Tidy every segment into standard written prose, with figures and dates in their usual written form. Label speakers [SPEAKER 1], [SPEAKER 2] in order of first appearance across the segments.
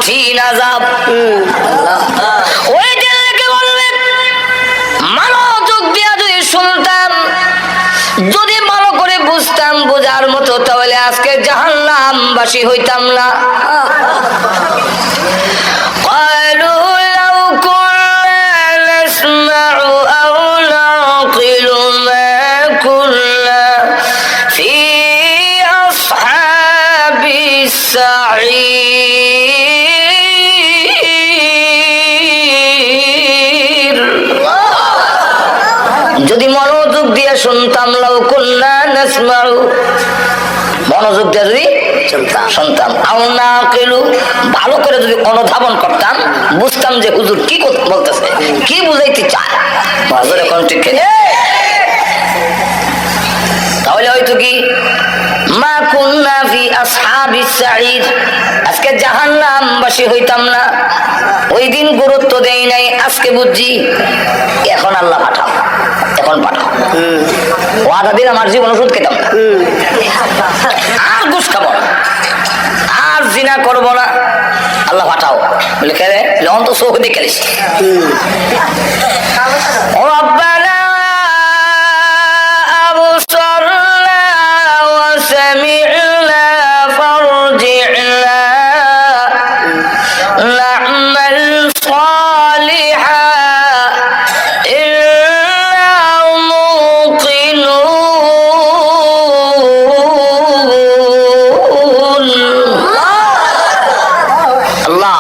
[SPEAKER 1] কঠিন আযাব। ওই দিনকে বলবে মনোযোগ দিয়া যদি শুনতাম, যদি ভালো করে বুঝতাম, বোঝার মতো, তাহলে আজকে জাহান্নামবাসী হইতাম না। যদি মনোযোগ দিয়ে শুনতাম, লাউ কুন্না নাসমাউ, মনোযোগ দিয়ে যদি শুনতাম, আও নাকিলু, ভালো করে যদি অনুধাবন করতাম, বুঝতাম যে হুজুর কি বলতেছে, কি বুঝাইতে চায়, বাজারে কোন ঠিক, তাহলে হয়তো কি মা কুন্না ফি আসহাবিস সাঈর, আজকে জাহান্নামবাসী হইতাম না। ওই দিন গুরুত্ব দেই নাই, আজকে বুঝছি। এখন আল্লাহ পাঠাও, এখন পাঠাও। ওয়াদা দিন আমার জীবন ওষুধ খেতাম না, আর ঘুষ খাবো না, আর জিনা করবো না, আল্লাহ পাঠাও। বলে খেলে অন্ত চোখ দিয়ে খেলিস। ও রব্বানা আবসারনা ওয়া সামি'না ফারজি'না না'মাল সালিহান ইন্না মুকিনুন। আল্লাহ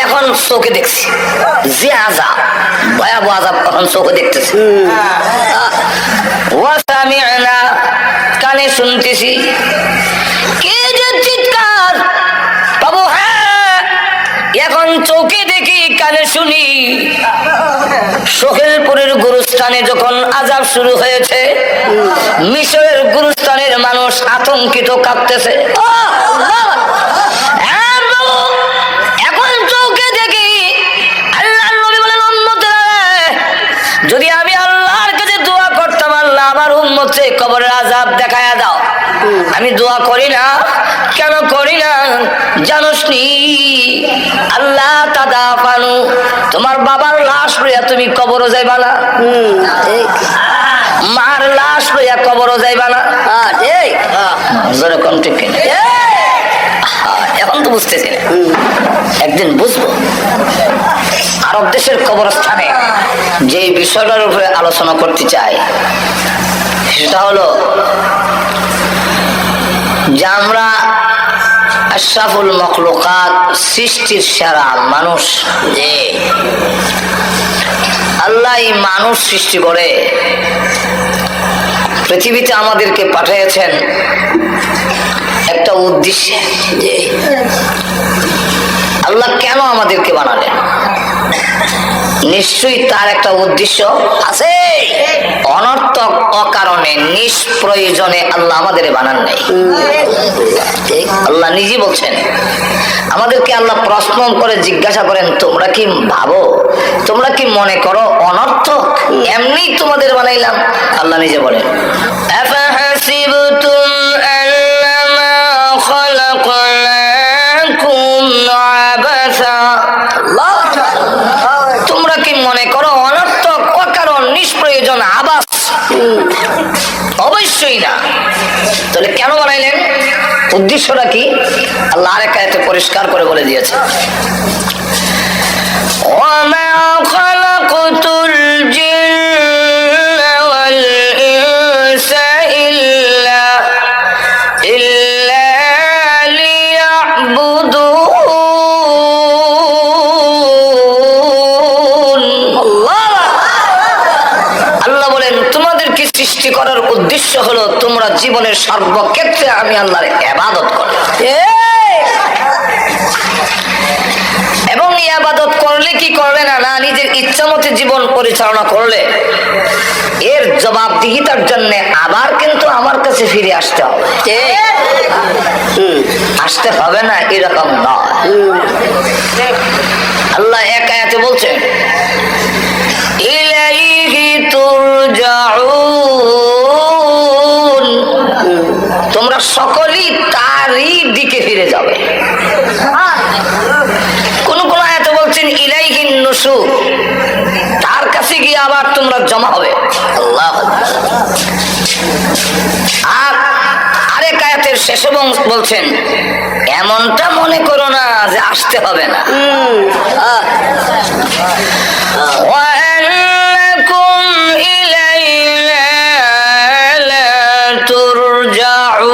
[SPEAKER 1] এখন চোখে দেখছি যে আযাব, ভয়াবহ আযাব, এখন চোখে দেখতেছি। ওয়া সামি'না, কানে শুনতেছি। কে যে চিৎকার বাবু, হ্যাঁ এখন চোখে দেখি, কানে শুনি। সোহেলপুরের গুরুস্থানে যখন আযাব শুরু হয়েছে, মিশরের গুরুস্থানের মানুষ আতঙ্কিত, কাঁপতেছে। এখন চোখে দেখি। আল্লাহর নবী বলেন, উম্মতেরা, যদি আমি আল্লাহর কাছে দোয়া করতাম, আল্লাহ আমার উম্মতকে কবরের আযাব দেখায়া দাও, আমি দোয়া করি না। কেন করি না জানোস নি? আল্লাহ তাদাফানু, তোমার বাবার লাশ লইয়া তুমি কবরও যাইবা না, মার লাশ লইয়া কবরও যাইবা না। যেরকম ঠিক কিনা? এখন তো বুঝতেছি না, একদিন বুঝবো। আরব দেশের কবরস্থানে যে বিষয়টার উপরে আলোচনা করতে চাই, সেটা হলো যে আমরা আশরাফুল মখলুকাত, সৃষ্টির সেরা মানুষ, যে আল্লাহ এই মানুষ সৃষ্টি করে পৃথিবীতে আমাদেরকে পাঠিয়েছেন একটা উদ্দেশ্যে। যে আল্লাহ কেন আমাদেরকে বানালেন, নিশ্চয়ই তার একটা উদ্দেশ্য আছে। অনর্থক অকারণে নিষ্প্রয়োজনে আল্লাহ আমাদের বানান নাই। আল্লাহ নিজে বলছেন, আমাদেরকে আল্লাহ প্রশ্ন করে জিজ্ঞাসা করেন, তোমরা কি ভাবো, তোমরা কি মনে করো অনর্থক এমনি তোমাদের বানাইলাম? আল্লাহ নিজে বলেন, আফাহাসিবতুম আন্নামা খালাকনাকুম আবাসা, তোমরা কি মনে করো অনর্থক অকারণ নিষ্প্রয়োজন আবাস? অবশ্যই না। তাহলে কেন বানাইলেন, উদ্দেশ্যটা কি? আল্লাহ আরেক আয়াতে পরিষ্কার করে বলে দিয়েছে, ওয়ামা খালাকতুল জিন্না ওয়াল ইনসা ইল্লা লিয়াবুদুন। আল্লাহ বলেন, তোমাদেরকে সৃষ্টি করার উদ্দেশ্য হলো তোমরা জীবনের সর্বক্ষেত্রে আমি আল্লাহর ইবাদত করো। এবং ইবাদত করলে কি করবে না, না নিজের ইচ্ছা মতো জীবন পরিচালনা করলে এর জবাবদিহিতার জন্য আবার কিন্তু আমার কাছে ফিরে আসতে হবে। আসতে হবে না এরকম নয়। আল্লাহ এক আয়াতে বলছেন, ইলাইহি কোন কোন আয়াতে বলছেন ইলাইহিন নুশুর, তার কাছে গিয়ে আবার তোমরা জমা হবে। আল্লাহু আকবার। আর আরেক আয়াতের শেষে বলছেন এমনটা মনে করো না যে আসতে হবে না। وأنكم إلينا لا ترجعون।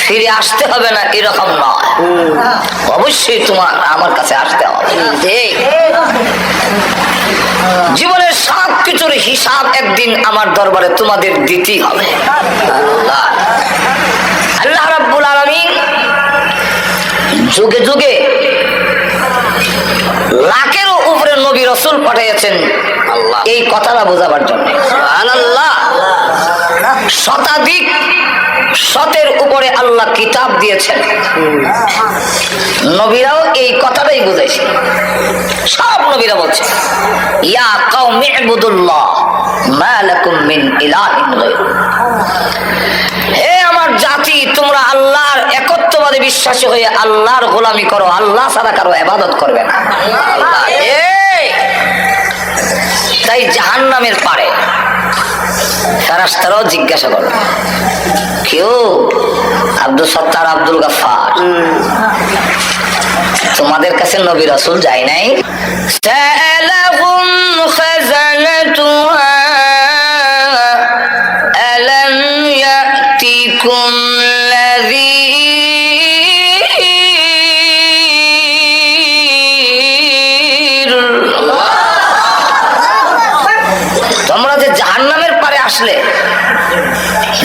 [SPEAKER 1] ফিরে আসতে হবে না এরকম নয়, অবশ্যই তোমার আমার কাছে আসতে হবে। জীবনের সব কিছুর হিসাব একদিন আমার দরবারে তোমাদের দিতেই হবে। আল্লাহ রাব্বুল আলামিন যুগে যুগে লাখেরও উপরে নবী রাসূল পাঠিয়েছেন এই কথাটা বোঝাবার জন্য। সুবহানাল্লাহ। শতাধিক শতের উপরে আল্লাহ কিতাব দিয়েছেন, নবীরাও এই কথাটাই বুঝাইছে। সব নবীরা বলছে ইয়া কওমি ইবুদুল্লাহ মা লাকুম মিন ইলাহিন গায়রু। হে আমার জাতি, তোমরা আল্লাহর একত্ববাদে বিশ্বাসী হয়ে আল্লাহর গোলামি করো, আল্লাহ ছাড়া কারো ইবাদত করবে না। তাই জাহান্নামের পারে ফেরেশতারাও জিজ্ঞাসা করবে, কেউ আব্দুল সত্তার, আব্দুল গাফফার, তোমাদের কাছে নবী রাসূল যায় নাই? সালাহুম খাযানাতুহা আলাম ইয়াতিকুম নাযীর। তোমরা যে জাহান্নামের পারে আসলে,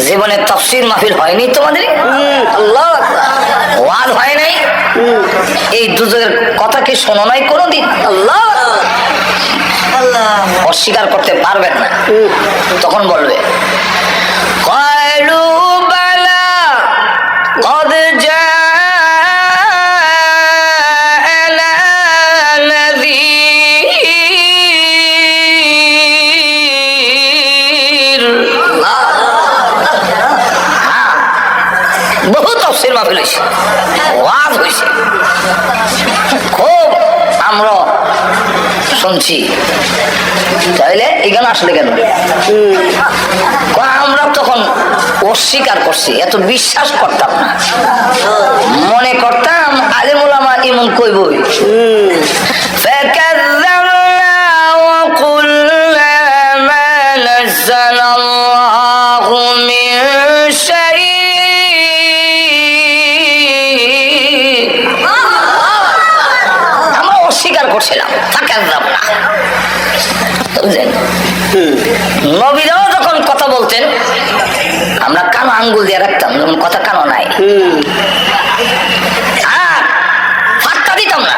[SPEAKER 1] জীবনে তাফসীর মাহফিল হয়নি তোমাদের? আল্লাহু আকবার। ওয়াজ হয় নাই? এই দুজকের কথা কি শোনো নাই কোনোদিন? আল্লাহ আল্লাহ অস্বীকার করতে পারবেন না। তখন বলবে ক্বালু বালা ক্বাদ জাআনা নাযীর। বহু তাফসীর মাহফিল হয়েছে, ওয়াজ হয়েছে, খুব আমরা শুনছি। তাইলে এখানে আসলে কেন? আমরা তখন অস্বীকার করছি, এত বিশ্বাস করতাম না, মনে করতাম আলেম ওলামা এমন কইবই। فكذبنا وقلنا ما نزل الله من شيء। আমরা অস্বীকার করছিলাম, ফাকাযযাবনা। বুঝলেন? নবীরাও যখন কথা বলতেন আমরা কানো আঙ্গুল দিয়ে রাখতাম, যেমন কথা কানো নাই, আর ফাত্তা দিতাম না।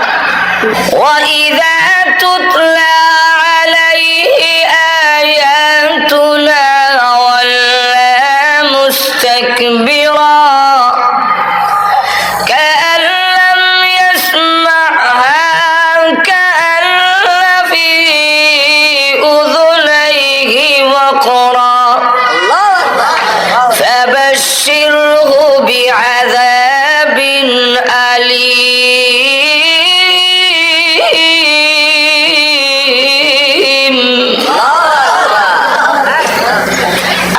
[SPEAKER 1] وَإِذَا تُتْلَى عَلَيْهِ آيَاتُنَا وَلَّى مُسْتَكْبِرًا كَأَن لَّمْ يَسْمَعْهَا كَأَنَّ فِي أُذُنَيْهِ وَقْرًا فَبَشِّرْهُ بِعَذَابٍ أَلِيمٍ।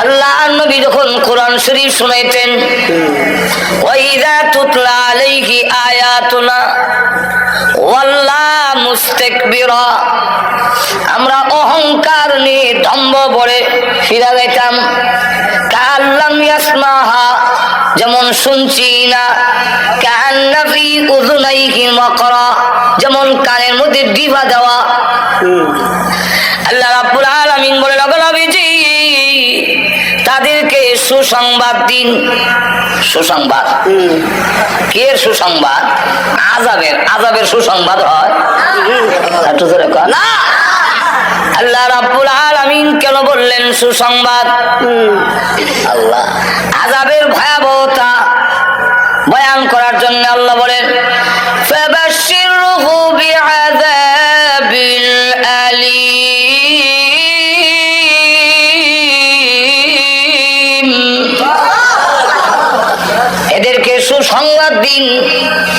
[SPEAKER 1] আল্লাহ নবী যখন কোরআন শরীফ শুনাইতেন, ওয়াইযা তুতলা আলাইহি আয়াতুনা ওয়াল্লা মুস্তাকবিরা, আমরা অহংকার নিয়ে দম্ভ ভরে ফিরে যাইতাম। কাল্লাম ইয়াসমাহা, যেমন শুনছি না। কান্না ফি উযুনাইহি ওয়াকরা, যেমন কানের মধ্যে ডিভা দেওয়া। আল্লাহ রাব্বুল আলামিন বলে, নবীজি তাদেরকে সুসংবাদ দিন। সুসংবাদ কে? সুসংবাদ আযাবের। আযাবের সুসংবাদ হয় না। আল্লাহ রাব্বুল আলামিন কেন বললেন সুসংবাদ? আল্লাহ আযাবের ভয়াবহতা বয়ান করার জন্য আল্লাহ বলেন ফাবাশশিরহু বিআযাবিল আলীম।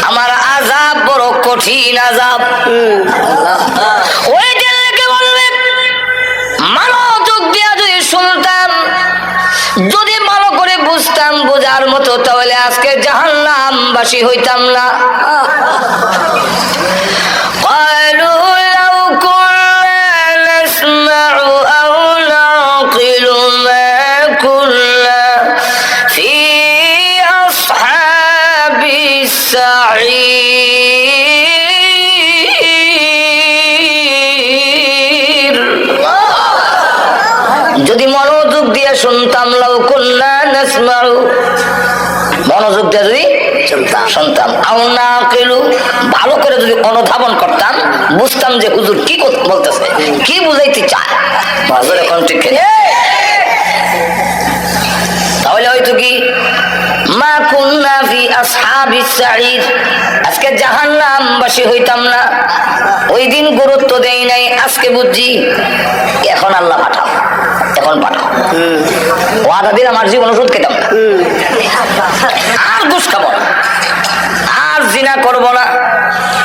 [SPEAKER 1] আমার আযাব বড় কঠিন আযাব। ওই দিনকে বলবে মনোযোগ দিয়া যদি শুনতাম, যদি ভালো করে বুঝতাম, বোঝার মতো, তাহলে আজকে জাহান্নামবাসী হইতাম না। قالوا لو كنا نسمع أو نعقل ما كنا في أصحاب السعير। যদি মনোযোগ দিয়ে শুনতাম, লাউ কুন্না নাসমাউ, মনোযোগ দিয়ে যদি শুনতাম, আও নাকিলু, ভালো করে যদি অনুধাবন করতাম, বুঝতাম যে হুজুর কি বলতেছে, কি বুঝাইতে চায়, বাজারে কোন ঠিক, তাহলে হয়তো কি মা কুন্না ফি আসহাবিস সাঈর, আজকে জাহান্নামবাসী হইতাম না। ওই দিন গুরুত্ব দেই নাই, আজকে বুঝছি। এখন আল্লাহ পাঠাও, এখন পাঠাও। ওয়াদা দিন আমার জীবন ওষুধ খেতাম না, আর ঘুষ খাবো না, আর জিনা করবো না,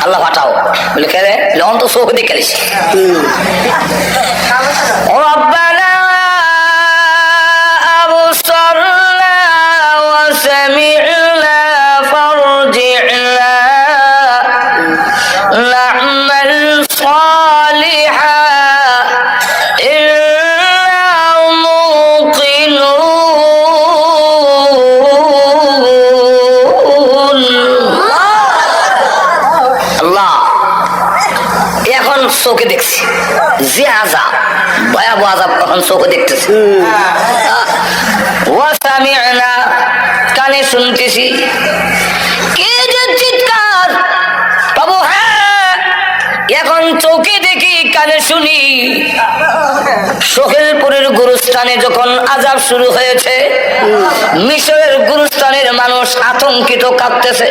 [SPEAKER 1] আল্লাহ পাঠাও। বলে খেলে অন্ত চোখ দিয়ে খেলিস। রব্বানা আবসারনা ওয়া সামি'না ফারজি'না না'মাল সালিহান ইন্না মুকিনুন। আল্লাহ এখন চোখে দেখছি যে আযাব, ভয়াবহ আযাব, এখন চোখে দেখতেছি। ওয়া সামি'না, কানে শুনতেছি। কে যে চিৎকার বাবু, হ্যাঁ এখন চোখে দেখি, কানে শুনি। সোহেলপুরের গুরুস্থানে যখন আযাব শুরু হয়েছে, মিশরের গুরুস্থানের মানুষ আতঙ্কিত, কাঁদতেছে।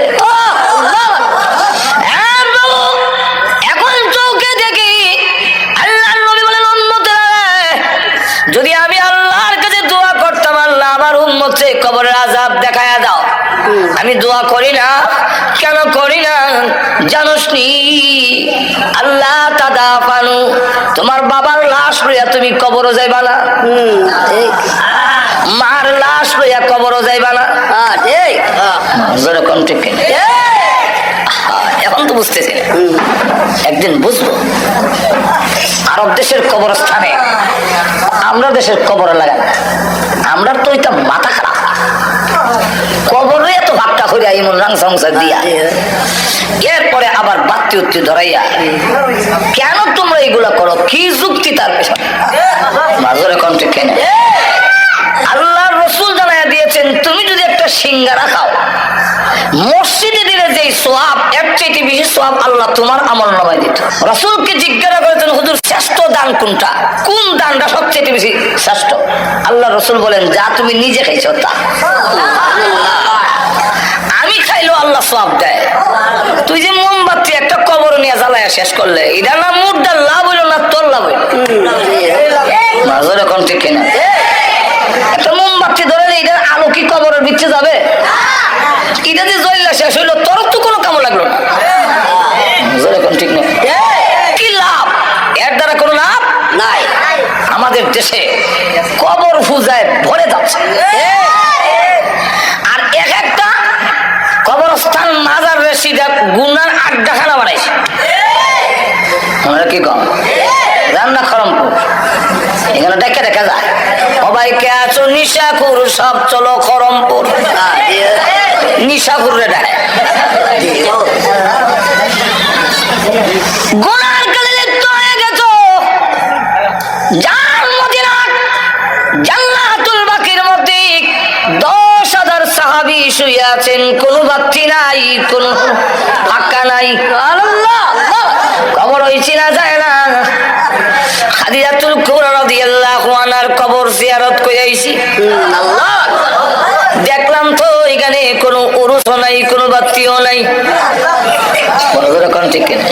[SPEAKER 1] যদি আমি আল্লাহর কাছে দোয়া করতাম, আল্লাহ আমার উম্মতকে কবরের আযাব দেখায়া দাও, আমি দোয়া করি না। কেন করি না জানোস নি? আল্লাহ তাদাফানু, তোমার বাবার লাশ লইয়া তুমি কবরও যাইবা না, মার লাশ লইয়া কবরও যাইবা না। ঠিক, এখন তো বুঝতেছি, একদিন বুঝবো। আরব দেশের কবরস্থানে আমরা দেশের কবর লাগাই, আমরা তো এটা মাথা খারাপ, কবরে এত ভাবটা করে এমন রাং সংসার দিয়া, এরপরে আবার বাত্তি উত্তি ধরাইয়া, কেন তোমরা এগুলা করো, কি যুক্তি তার পেছনে? মাজরে কোন ঠিক কেন? আল্লাহর রাসূল জানাইয়া দিয়েছেন, তুমি যদি একটা সিঙ্গারা খাও, মসজিদে দিলে যে সওয়াব, এর চাইতে বেশি সওয়াব আল্লাহ তোমার আমলনামায় দিত। রাসূলকে জিজ্ঞাসা করেছেন, হুজুর শ্রেষ্ঠ দান কোনটা, কোন দানটা সবচেয়ে বেশি শ্রেষ্ঠ? আল্লাহ রাসূল বলেন, যা তুমি নিজে খাইছো তা। আমি খাইলেও আল্লাহ সওয়াব দেয়। তুই যে মোমবাতি একটা কবর নিয়ে জ্বালায়া শেষ করলে, এটা না মুর্দার লাভ হইল না তোর লাভ হইল? মাজর এখন ঠিক কিনা? একটা মোমবাতি ধরে এটার আলো কি কবরের ভিতরে যাবে? এটা যে জ্বললা শেষ হইলো, তোর তো কোনো কাম লাগলো না। এখন ঠিক না? কি লাভ? এর দ্বারা কোনো লাভ নাই। আমাদের দেশে কবর পূজায় ভরে যাচ্ছে, আর এক একটা কবরস্থান মাজার রেসিডা গুনার আড্ডাখানা বানাইছে। আমরা কি কম রান্না খরমপুর, এখানে দেখা দেখা যায় সবাইকে আছো নিশাকুর, সব চলো খরমপুর। নিশাকুর রে ডায় গুনার কালে লিপ্ত হয়ে গেছো। যার মদিনা জান্নাতুল বাকির মধ্যে 10,000 সাহাবী শুয়ে আছেন, কোন বাতি নাই, কোন ফাঁকা নাই। আল্লাহ, কবর ওই চিনা যায় না। খাদিজাতুল কুবরা রাদিয়াল্লাহু আনহার কবর জিয়ারত করে আইছি। আল্লাহ, দেখলাম তো এখানে কোনো উরুসও নাই, কোনো বাতিও নাই। ঠিক কিনা?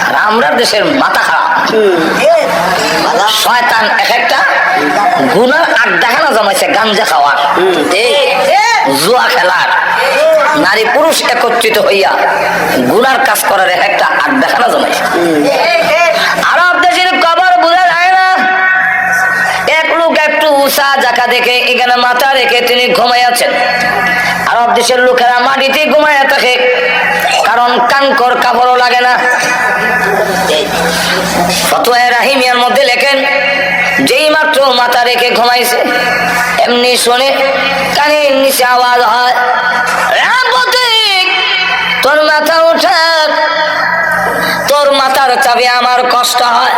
[SPEAKER 1] আর আমরা দেশের মাথা খারাপ, শয়তান এক একটা গুনার আড্ডাখানা জমাইছে, গাঞ্জা খাওয়ার, জুয়া খেলার, নারী পুরুষ একত্রিত হইয়া গুনার কাজ করার একটা আড্ডাখানা জমাইছে। আরব দেশের কবর বোঝা যায় না। এক লোক একটু উঁচা জায়গা দেখে এখানে মাথা রেখে তিনি ঘুমাইয়াছেন। আরব দেশের লোকেরা মাটিতে ঘুমাইয়া থাকে, কারণ কাঙ্কর কাপড়ও লাগে না। ফতোয়া রাহিমিয়ার মধ্যে লেখেন, যেই মাত্র মাথা রেখে ঘুমাইছে এমনি শুনে কানের নিচে আওয়াজ হয়, তোর মাথা উঠা, তোর মাথার চাপে আমার কষ্ট হয়,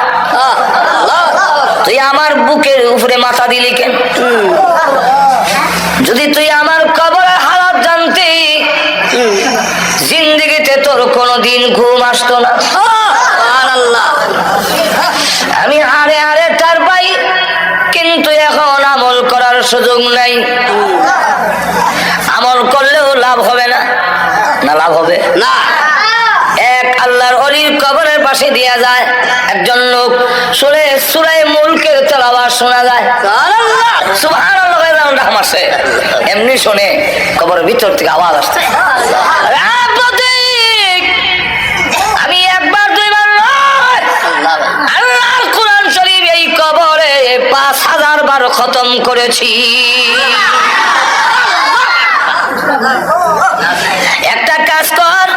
[SPEAKER 1] তুই আমার বুকের উপরে মাথা দিলি কেন? যদি তুই আমার কবরের হালাত জানতি, জিন্দেগিতে তোর কোনদিন ঘুম আসতো না। আমি হারে হারে তার পাই, কিন্তু এখন আমল করার সুযোগ নাই। আমল করলেও লাভ হবে না। না লাভ হবে না। এক আল্লাহর ওলির কবরের পাশে দিয়া যায়, একজন লোক শুনে সূরা মুলকের তেলাওয়াত শোনা যায়, সুবহানাল্লাহ আসে, এমনি শুনে কবরের ভিতর থেকে আওয়াজ আসছে, আমি একবার দুইবার নয়, আল্লাহর কোরআন শরীফ এই কবরে 5000 বার খতম করেছি। একটা কাজ কর,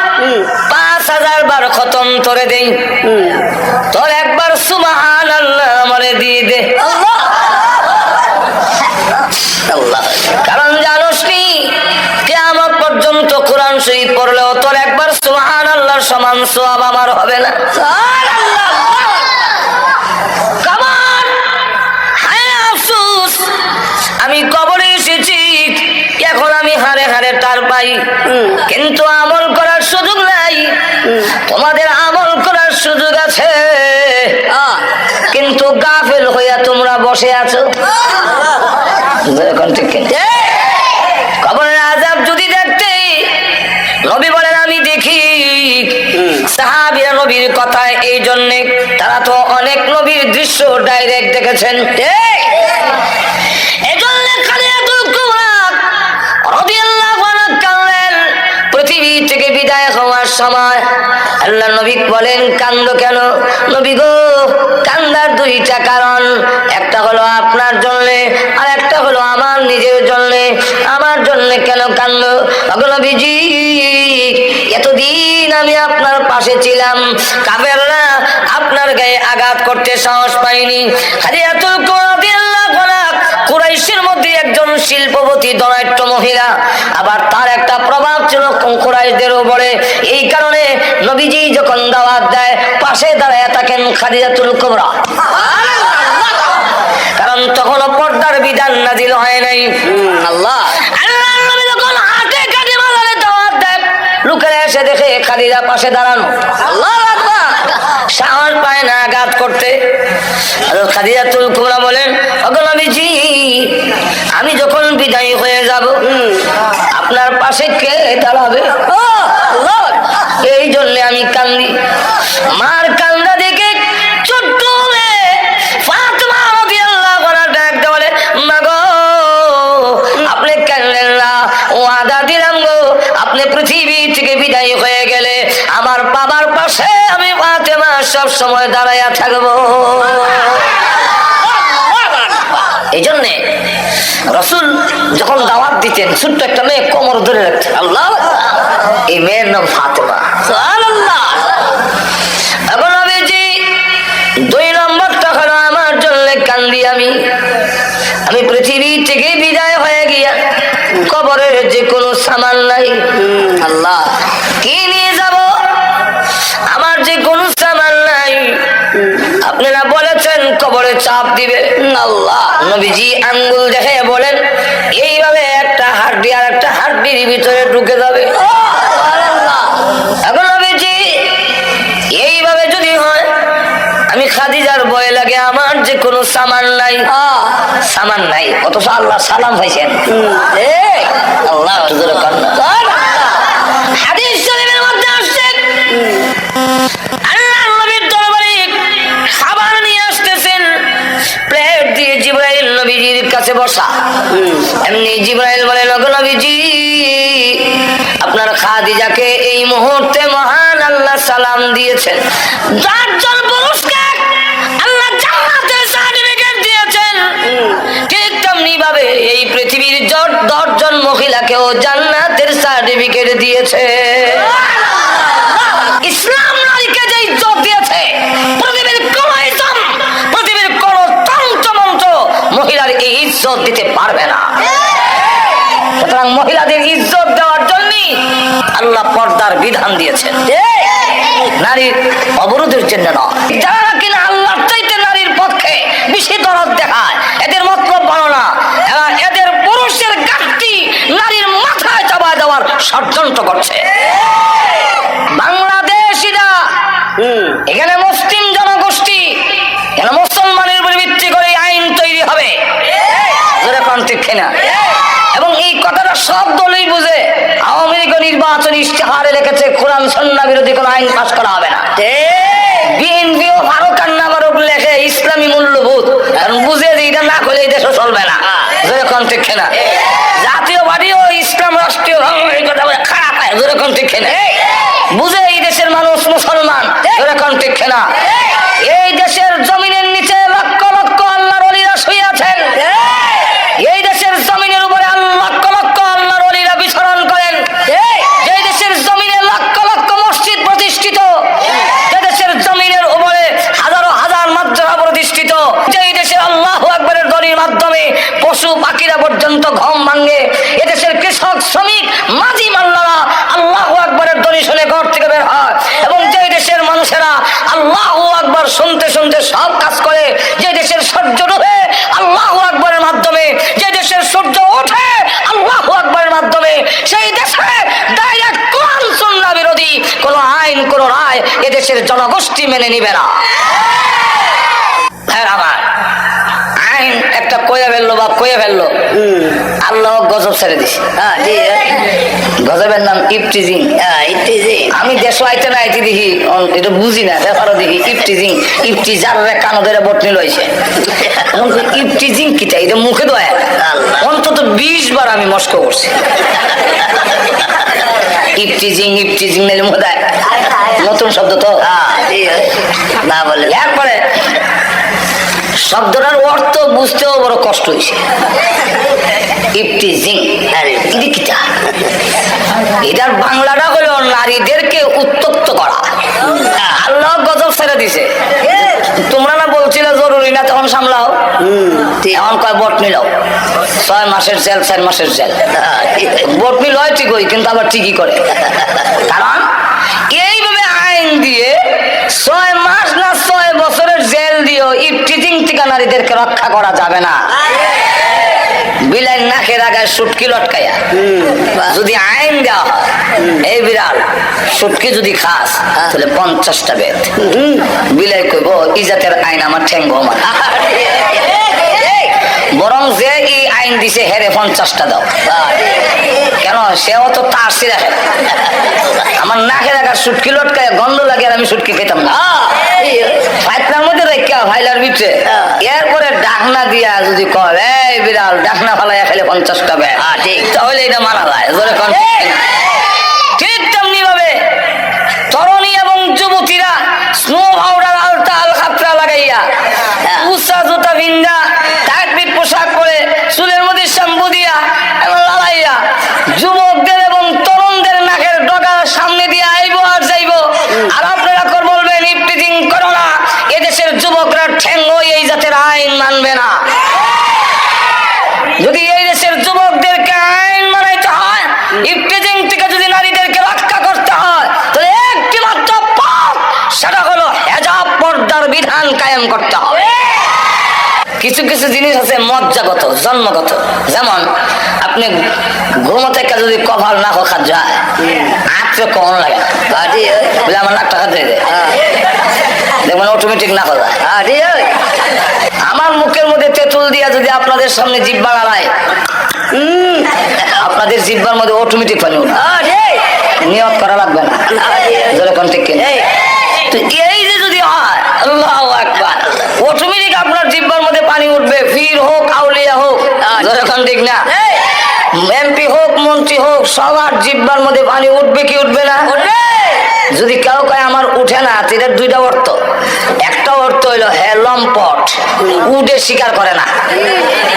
[SPEAKER 1] 5000 বার খতম তোরে দেই, তোর একবার সুবহানাল্লাহ আমারে দিয়ে দে। কারণ জানোস নি, কিয়ামত পর্যন্ত কোরআন শরীফ পড়লেও তোর একবার সুবহানাল্লাহর সমান সওয়াব আমার হবে না। আমি কবরে এসেছি, এখন আমি হারে হারে তার পাই, কিন্তু আমল করার সুযোগ নাই। তোমাদের আমল করার সুযোগ আছে, কিন্তু গাফেল হইয়া তোমরা বসে আছো। কবরের আযাব যদি দেখতে, নবী বলেন আমি দেখি। সাহাবীরা নবীর কথায় এই জন্যে, তারা তো অনেক নবীর দৃশ্য ডাইরেক্ট দেখেছেন। পৃথিবী থেকে বিদায় হওয়ার সময় আল্লাহ নবী বলেন, কান্দো কেন? নবী গো, কান্দার দুইটা কারণ, একটা হলো আপনার জন্য, আর একটা হলো আমার নিজের জন্য। আমার জন্য কেন কান্দো? নবীজি, এতদিন আমি আপনার পাশে ছিলাম, কাফেররা আপনার গায়ে আঘাত করতে সাহস পাইনি। খাদিজাতুল কুবরা কুরাইশের মধ্যে একজন শিল্পপতি ধনাঢ্য মহিলা, আবার তার একটা প্রভাব ছিল কুরাইশদের উপরে। এই কারণে নবীজি যখন দাওয়াত দেয়, পাশে দাঁড়ায় থাকেন খাদিজাতুল কুবরা, কারণ তখনও পর্দার বিধান নাজিল হয় নাই। আল্লাহ নবী যখন হাতে কালিমা বলে দাওয়াত দেয়, লোকেরা এসে দেখে খাদিজা পাশে দাঁড়ানো, আল্লাহু আকবার, সাহস পায় না আঘাত করতে। খাদিজাতুল কুবরা বলেন, ওগো নবীজি, আমি যখন বিদায় হয়ে যাব, আপনার পাশে কে দাঁড়াবে? এই জন্য আমি কান্দি। মার কান্দা দেখে ছোট্ট মেয়ে ফাতেমা রাদিয়াল্লাহু আনহা ডাক দিয়ে বলে, মা গো, আপনি কাঁদলেন না, ওয়াদা দিলাম গো, আপনি পৃথিবী থেকে বিদায় হয়ে গেলে আমার বাবার পাশে আমি ফাতেমা সব সময় দাঁড়াইয়া থাকবো। এই জন্যে রাসূল যখন দাওয়াত দিতেন, ছোট্ট একটা মেয়ে কোমর ধরে রাখতেন। আল্লাহ, এই মেয়ের নাম ফাতেমা। সুবহানাল্লাহ। এখন নবীজি 2 নম্বরটা হলো আমার জন্য কান্দি আমি পৃথিবী থেকে বিদায় হয়ে গিয়া কবরের যে কোনো সামান নাই, আল্লাহ কি নিয়ে যাব? আমার যে কোনো সামান নাই। আপনারা বলেছেন কবরে চাপ দিবে, আল্লাহ নবীজি আঙ্গুল দেখে বলেন, এইভাবে একটা হাড্ডি আর একটা হাড্ডির ভিতরে ঢুকে যাবে। এখন নবীজি এইভাবে যদি হয়, আমি খাদিজার ভয় লাগে, আমার যে কোনো সামান নাই, সামান নাই, অথচ আল্লাহ সালাম পাইছেন। আল্লাহ হাদিস শরীফের মধ্যে আসছে, আল্লাহ নবীর দরবারে খাবার নিয়ে আসতেছেন, প্লেট দিয়ে জিবরাইল কাছে বসা। এমনি জিবরাইল বলেন, ওগো নবীজি, আপনার খাদিজাকে এই মুহূর্তে মহান আল্লাহ সালাম দিয়েছেন। 10 জন পুরুষকে আল্লাহ জান্নাতের সার্টিফিকেট দিয়েছেন, ঠিক তেমনি ভাবে এই পৃথিবীর 10 জন মহিলাকেও জান্নাতের সার্টিফিকেট দিয়েছে। ইসলাম নারীকে যে ইজ্জত দিয়েছে, পৃথিবীর কোন ইসলাম, পৃথিবীর কোন তন্ত্রমন্ত্র মহিলার এই ইজ্জত দিতে পারবে না। সুতরাং মহিলাদের ইজ্জত দেওয়ার জন্য আল্লাহ পর্দার বিধান দিয়েছেন, নারীর অবরোধের জন্য নয়। যারা কিনা আল্লাহর চাইতে নারীর পক্ষে বেশি দরদ দেখায়, এদের মতলব ভালো না, এদের পুরুষের গাঁটটি নারীর মাথায় চাপায় দেওয়ার ষড়যন্ত্র করছে। বাংলাদেশিরা এখানে মুসলিম জনগোষ্ঠী, এখানে মুসলমানের উপর ভিত্তি করে আইন তৈরি হবে, ঠিক কিনা? এবং এই কথাটা সব দলই বুঝে। আওয়ামী লীগ নির্বাচন ইশতেহারে লিখেছে কোরআন সুন্নাহ বিরোধী কোনো আইন পাস করা হবে না। বিএনপিও ফারুক আর নাবারক লেখে ইসলামী মূল্যবোধ, কারণ বুঝে যে এটা না করলে এই দেশও চলবে না, যেরকম ঠিক কিনা? জাতীয় পার্টিও ইসলাম রাষ্ট্রীয় এই কথা খারাপ হয়, যেরকম ঠিক কিনা? বুঝে এই দেশের মানুষ মুসলমান, যেরকম ঠিক কিনা? এই দেশের জমিনের নিচে লক্ষ লক্ষ আল্লাহর ওলিরা শুয়ে আছেন, এই দেশের জমিনের উপরে লক্ষ লক্ষ আল্লাহর ওলিরা বিচরণ করেন, যে দেশের জমিনে লক্ষ লক্ষ মসজিদ প্রতিষ্ঠিত, যে দেশের জমিনের উপরে হাজারো হাজার মাদ্রাসা প্রতিষ্ঠিত, যে দেশে আল্লাহু আকবারের ধ্বনির মাধ্যমে পশু পাখিরা পর্যন্ত ঘুম ভাঙে, এদেশের কৃষক শ্রমিক মাঝি মাল্লারা আল্লাহু আকবারের ধ্বনি শুনে ঘর থেকে বের হয়, এবং যে দেশের মানুষেরা আল্লাহু আকবার শুনতে শুনতে সব কাজ করে, যে দেশের সূর্য ডুবে আল্লাহু আকবারের মাধ্যমে, যে দেশের সূর্য ওঠে আল্লাহু আকবারের মাধ্যমে, সেই দেশে ডাইরেক্ট কোরআন সুন্নাহ বিরোধী কোন আইন কোন রায় এদেশের জনগোষ্ঠী মেনে নিবে না। আমার আইন একটা কয়ে ফেললো বা কয়ে ফেললো, আল্লাহ গজব ছেড়ে দিছে। গজবের নাম ইফটিজিং। আমি দেশ আইতে না আইতে দেখি, এটা বুঝি না, ব্যাপারও দেখি ইফটিজিং, ইফটিজার কানো ধরে বটনি লইছে। ইফটিজিং কিটা, এটা মুখে দয়া অন্তত 20 বার আমি মস্ক করছি। ইফটিজিং ইফটিজিং নাইলে মোদায় নতুন শব্দ তো না বলে। এরপরে শব্দটার অর্থ বুঝতেও বড় কষ্ট হয়েছে। ইফটিজিং এটার বাংলাটা হলো নারীদেরকে উত্তক্ত করা। আল্লাহ গজব ছেড়ে দিছে। তোমরা না বলছিলে জরুরি না, তখন সামলাও, এখন কয় বটনি লাও, 6 মাসের জেল 4 মাসের জেল। বটনি লয় ঠিকই, কিন্তু আবার ঠিকই করে, কারণ এইভাবে আইন দিয়ে 6 মাস না 6 বছরের জেল দিয়েও ইফটিজিং থেকে নারীদেরকে রক্ষা করা যাবে না। বিলাই নাকের আগায় সুটকি লটকাইয়া যদি আইন দেওয়া হয়, এই বিড়াল সুটকি যদি খাস তাহলে 50টা বেদ। বিলাই কইব ইজাতের আইন আমার ঠেঙ্গ, বরং যে এই আইন দিছে হেরে 50টা দাও। কেন? সেও তো তাসি রাখে। আমার নাকের আগার সুটকি লটকায় গন্ধ লাগে, আর আমি সুটকি খেতাম না। ফাইটনার মধ্যে রেখা ফাইলার ভিতরে, এরপরে ডাকনা দিয়া যদি কয় এই বিড়াল ডাকনা ফালাইয়া খেলে 50টা বেদ, তাহলে এটা মানা যায়। ঠিক তেমনি ভাবে তরুণী এবং যুবতীরা স্নো পাউডার আলতা আল খাতরা লাগাইয়া, উঁচা জুতা ভিন্দা, টাইট ফিট পোশাক পরে, চুলের মধ্যে শ্যাম্পু দিয়া এবং লাগাইয়া যুবকদের এবং তরুণদের নাকের ডগা সামনে দিয়ে আইবো আর যাইবো। আর আপনারা বলবেন ইফটিজিং করো না, এদেশের যুবকরা ঠেঙ্গ এই জাতের আইন মানবে না। যদি এই দেশের যুবকদেরকে আইন মানাইতে হয়, ইফটিজিং থেকে যদি নারীদেরকে রক্ষা করতে হয়, তাহলে একটি মাত্র পথ, সেটা হলো হেজাব পর্দার বিধান কায়েম করতে হবে। কিছু কিছু জিনিস আছে মজ্জাগত, জন্মগত। যেমন আপনি ঘুমোতে যদি কপাল না খাত যায়, আঁকতে কম লাগে বলে আমার নাকটা খাতে দেয়, দেখবেন অটোমেটিক না খাওয়া যায়। আমার মুখের মধ্যে তেঁতুল দিয়া যদি আপনাদের সামনে জিব্বা নাড়ায়, আপনাদের জিব্বার মধ্যে অটোমেটিক পানি উঠবে, নিয়ত করা লাগবে না। যেরকম ঠিক তো এই যে যদি হয়, আল্লাহু আকবার, অটোমেটিক আপনার জিব্বার মধ্যে পানি উঠবে। পীর হোক, আউলিয়া হোক, ঠিক না? এমপি হোক মন্ত্রী হোক সবার জিব্বার মধ্যে পানি উঠবে কি উঠবে না? যদি কেউ কয় আমার উঠে না, এটার দুইটা অর্থ। একটা অর্থ হইলো হে লম্পট, উঠে স্বীকার করে না,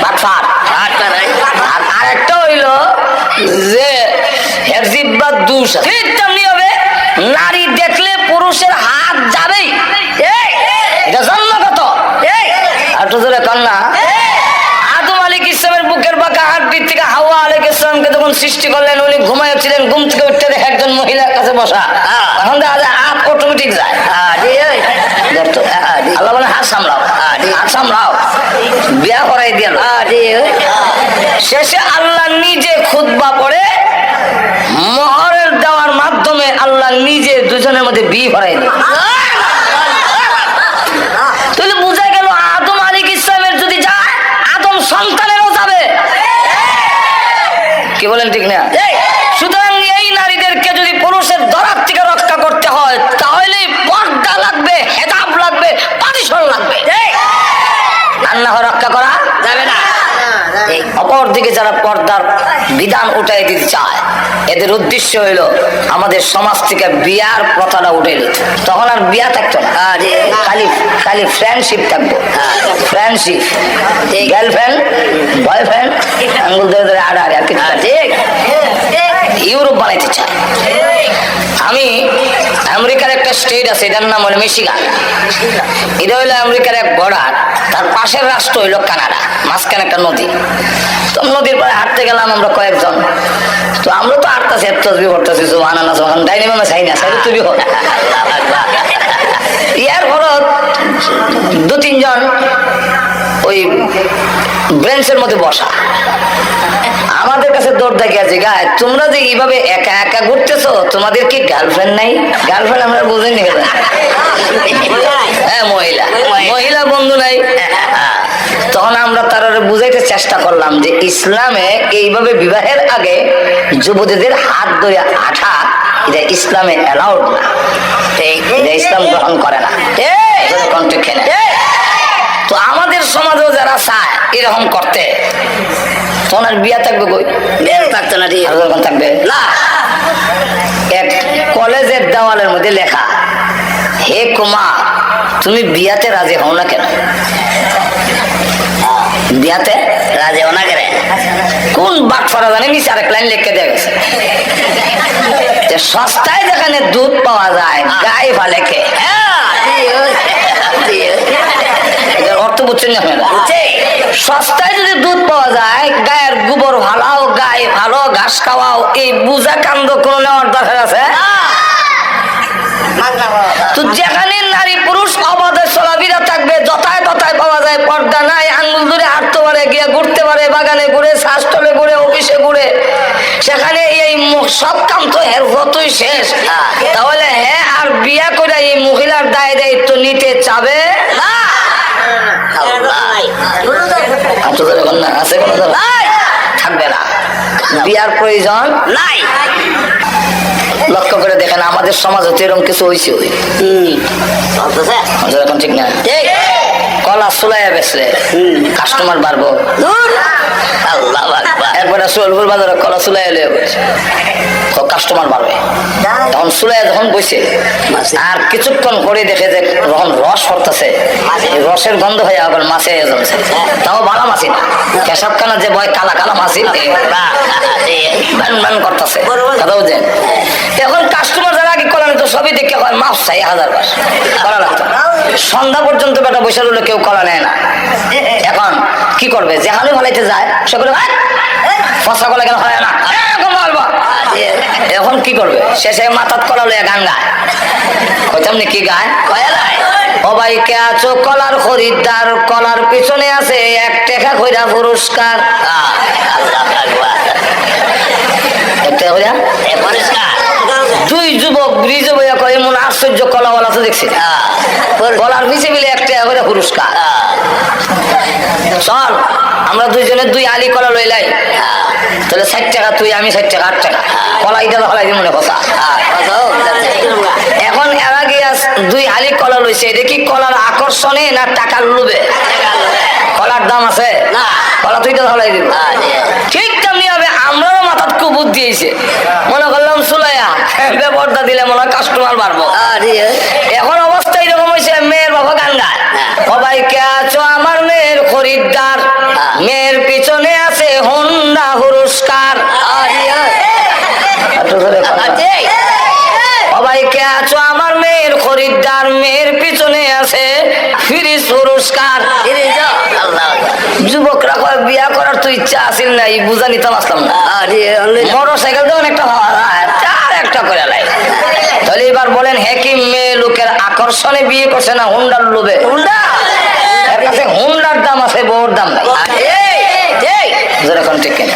[SPEAKER 1] বাটফার। আর আরেকটা হইলো যে এর জিব্বার দুষ। ঠিক তেমনি হবে নারী দেখলে পুরুষের হাত যাবেই, এটা জন্মগত। আর তো ধরে কন্যা আদম আলাইহিস সালামের বুকের বাঁকা হাড়টির থেকে হাওয়া আলাইহিস সালামকে যখন সৃষ্টি করলেন, উনি ঘুমাইছিলেন, ঘুম থেকে উঠতে দেখে একজন মহিলার কাছে বসা, তখন দেখা যায় হাত অটোমেটিক যায়। আল্লাহ বলে হাত সামলাও, হাত সামলাও, বিয়া করাই দিয়ে। শেষে আল্লাহ নিজে খুতবা পড়ে মোহরের দেওয়ার মাধ্যমে আল্লাহ নিজে দুজনের মধ্যে বিয়ে করাই দিল। তাহলে বোঝা গেল আদম আলাইহিস সালামের যদি যায়, আদম সন্তানেরও যাবে। কি বলেন ঠিক না? সুতরাং এই নারীদেরকে যদি পুরুষের দরার থেকে রক্ষা করতে হয়, তাহলে পর্দা লাগবে, হেজাব লাগবে, পারিশন লাগবে। আল্লাহ রক্ষা করা যাবে না। অপর দিকে যারা পর্দার বিধান উঠাই দিতে চায়, এদের উদ্দেশ্য হইল আমাদের সমাজ থেকে বিয়ার প্রথাটা উঠে নিত। তখন আর বিয়া থাকতো না, খালি খালি ফ্রেন্ডশিপ থাকবো। ফ্রেন্ডশিপ, গার্লফ্রেন্ড বয়ফ্রেন্ড, আঙ্গুল ধরে ধরে আড়াআড়ি আর কিছু। ইউরোপ বানাইতে চায়। আমি আমেরিকার একটা স্টেট আছে, এটার নাম হলো মিশিগান। এটা হইলো আমেরিকার এক বর্ডার, তার পাশের রাষ্ট্র হইলো কানাডা, মাঝখানে একটা নদী। তো নদীর পরে হাঁটতে গেলাম আমরা কয়েকজন। তো আমরা তো হাঁটতেছি, তসবি করতেছি, আনানা যখন ডাইনি মামা চাই না সাইড তুই হোক। ইয়ার পরত দু তিনজন ওই ব্রেঞ্চের মধ্যে বসা, আমাদের কাছে দৌড় দেখে আছে, গায়ে তোমরা যে এইভাবে একা একা ঘুরতেছো, তোমাদের কি গার্লফ্রেন্ড নাই? গার্লফ্রেন্ড আমরা বুঝিনি। হ্যাঁ, মহিলা মহিলা বন্ধু নাই। তখন আমরা তারা বুঝাইতে চেষ্টা করলাম যে ইসলামে এইভাবে বিবাহের আগে যুবতীদের হাত ধরে আঠা, এটা ইসলামে অ্যালাউড না, এটা ইসলাম গ্রহণ করে না। তো আমাদের সমাজেও যারা চায় এরকম করতে, তখন আর বিয়া থাকবে কই? বিয়া থাকতো না, থাকবে না। এক কলেজের দেওয়ালের মধ্যে লেখা, হে কুমা তুমি বিয়াতে রাজি হও না কেন? বিয়াতে রাজি হও না কেন? কোন বাট ফরা জানে নিচে আরেক লাইন লিখে দেওয়া গেছে, সস্তায় যেখানে দুধ পাওয়া যায় গায়ে ভালে কে। অর্থ বুঝছেন না? সস্তায় যদি দুধ পাওয়া যায়, গায়ের গোবর ভালাও, গায়ে ভালো ঘাস খাওয়াও, এই বুঝা কান্দ কোন নেওয়ার দরকার আছে? তো যেখানে নারী পুরুষ অবাধে চলাফেরা থাকবে, যথায় তথায় পাওয়া যায়, পর্দা নাই, আঙ্গুল ধরে হাঁটতে পারে, গিয়ে ঘুরতে পারে, বাগানে ঘুরে, শ্বাসতলে ঘুরে, অফিসে ঘুরে, সেখানে এই সব কাম তো এর যতই শেষ। তাহলে হ্যাঁ আর বিয়া করে এই মহিলার দায় দায়িত্ব নিতে চাবে না? থাকবে না, বিয়ার প্রয়োজন নাই। লক্ষ্য করে দেখেন আমাদের সমাজ হচ্ছে এরকম কিছু হয়েছে। এখন ঠিক না, কলা সুলাইয়া বেচলে কাস্টমার বাড়বো, একবারে সোলপুর বাজারে কলা সুলাইয়া কাস্টমার বাড়বে। তখন সুলাইয়া যখন বসে আর কিছুক্ষণ করে দেখে যে যখন রস হরতেছে, রসের গন্ধ হয়ে আবার মাছে জমছে, তাও ভালো মাছি না, কেশবখানা যে বয় কালা কালা মাছি করতেছে, কথা বুঝেন? এখন কাস্টমার যারা আগে কলা নিত সবই দেখে হয় মাছ চাই 1000 বার কলা লাগতো, সন্ধ্যা পর্যন্ত বেটা বসে রইলে কেউ কলা নেয় না। এখন কি করবে? যেখানে ভালাইতে যায় সেগুলো ফসা কলা কেন হয় না, এখন কি করবে? শেষে মাথাত কলা লইয়া গান গায়, কইতাম নি কি গায়? ও ভাই কে আছো কলার খরিদ্দার, কলার পিছনে আছে 1 টাকা কইরা পুরস্কার। দুই যুবক ব্রিজে বইয়া কয় এমন আশ্চর্য কলাওয়ালা তো দেখছি, কলার পিছে মিলে 1 টাকা করে পুরস্কার। চল আমরা দুইজনে 2 আলি কলা লইলাই, তাহলে 60 টাকা তুই, আমি 60 টাকা, 8 টাকা কলা ইটা হলাই মনে কথা। এখন এর আগে 2 আলি কলা লইছে, এটা কি কলার আকর্ষণে না টাকার লোভে? কলার দাম আছে না, কলা তুইটা ধলাই দিব। ঠিক তেমনি হবে আমরাও মাথার খুব বুদ্ধি হয়েছে, মনে করলাম সুলাইয়া ব্যাপারটা দিলে মনে হয় কাস্টমার বাড়বো। এখন অবস্থা এরকম হয়েছে, মেয়ের বাবা গান গায়, সবাইকে আছো আমার মেয়ের খরিদ্দার, মেয়ের পিছনে আছে হোন্ডা পুরস্কার। সবাইকে আছো আমার মেয়ের খরিদ্দার, মেয়ের পিছনে আছে ফ্রিজ পুরস্কার। যুবকরা কয় বিয়া করার তো ইচ্ছা আসিল নাই, বুঝা নিতাম আসলাম না। মোটর সাইকেল তো অনেকটা চার একটা করে লাই। তাহলে এবার বলেন হেকিম মেয়ে লোকের আকর্ষণে বিয়ে করছে না হুন্ডার লোভে? এর কাছে হুন্ডার দাম আছে, বউর দাম নাই। ঠিক কিনা?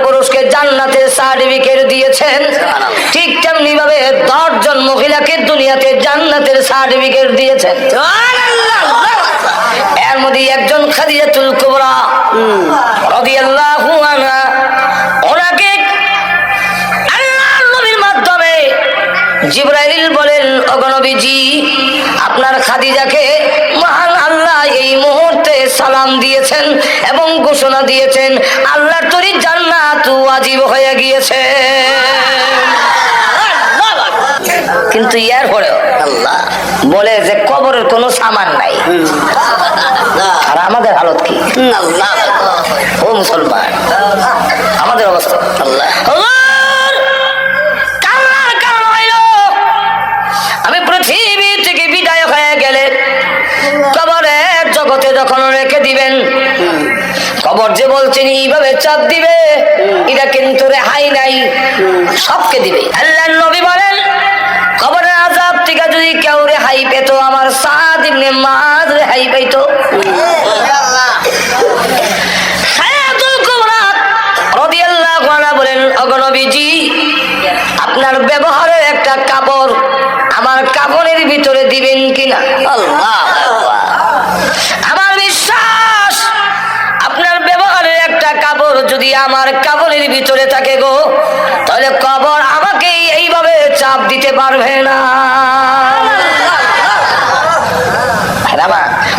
[SPEAKER 1] পুরুষকে জান্নাতের সার্টিফিকেট দিয়েছেন, ঠিক তেমনি ভাবে 10 জন মহিলাকে দুনিয়াতে জান্নাতের সার্টিফিকেট দিয়েছেন। এর মধ্যে একজন খাদিজাতুল কুবরা রাদিয়াল্লাহু আনহা, ওনাকে আল্লাহর নবীর মাধ্যমে জিবরাইল বলেন, ওগো নবীজি আপনার খাদিজাকে মহান আল্লাহ এই মুহূর্তে সালাম দিয়েছেন এবং ঘোষণা দিয়েছেন আল্লাহর তৈরি জান্নাত ওয়াজিব হয়ে গিয়েছে। কিন্তু ইয়ার পরেও আল্লাহ বলে যে কবরের কোনো সামান নাই। আর আমাদের হালত কি? ও মুসলমান, আমাদের অবস্থা আল্লাহ আমি পৃথিবী থেকে বিদায় হয়ে গেলে কবরের জগতে যখন রেখে দিবেন, কবর যে বলছেন এইভাবে চাপ দিবে, এটা কিন্তু রেহাই নাই, সবকে দিবে। আল্লাহর নবী বলেন কবরের আযাব থেকে যদি কেউ রেহাই পেত, আমার সাদ ইবনে মুআয রেহাই পাইতো। হায়াতুল কুবরা রাদিয়াল্লাহু আনহা বলেন, ওগো নবীজি আপনার ব্যবহারের একটা কাপড় আমার কাপড়ের ভিতরে দিবেন কিনা? আল্লাহ, আমার বিশ্বাস আপনার ব্যবহারের একটা কাপড় যদি আমার কাপড়ের ভিতরে থাকে গো, তাহলে কবর আমাকে এইভাবে চাপ দিতে পারবে না।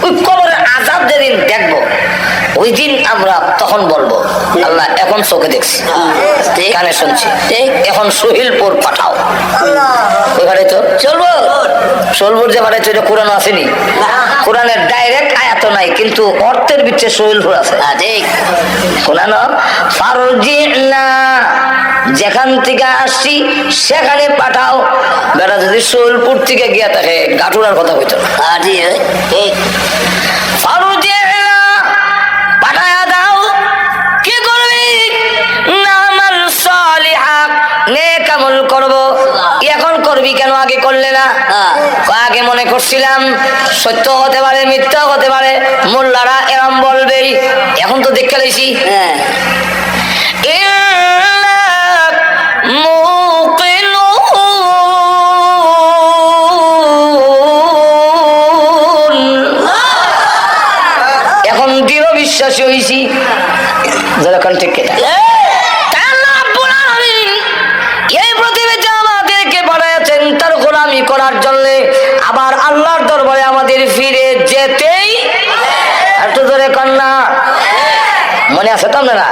[SPEAKER 1] ওই কবরের আযাব যেদিন দেখবো, ওই দিন আমরা তখন বলবো আল্লাহ এখন চোখে দেখছি, কানে শুনছি, এখন সহিলপুর পাঠাও। ওইখানে তো চলবো, সহিলপুর যে পাঠাইছো এটা কোরআন আসেনি, কোরআনের ডাইরেক্ট আয়াত নাই, কিন্তু অর্থের ভিতরে সহিলপুর আছে। কোরআন ফারজিনা যেখান থেকে আসছি সেখানে পাঠাও। বেটা যদি সহিলপুর থেকে গিয়া থাকে গাটুরার কথা হইতো না। পাঠায়া দাও, কি করবি? নামাল সালিহা, নেক আমল করব। এখন করবি কেন আগে করলে না? আগে মনে করছিলাম সত্য হতে পারে মিথ্যা হতে পারে, মোল্লারা এরম বলবেই, এখন তো দেখে লাইছি এখন দৃঢ় বিশ্বাসী হয়েছি। যেরকম ঠিক এই পৃথিবীতে আমাদেরকে বানাইছেন তার গোলামি করার জন্য, আবার আল্লাহর দরবারে আমাদের ফিরে যেতেই। একটু ধরে কন্যা মনে আছে তো আপনারা?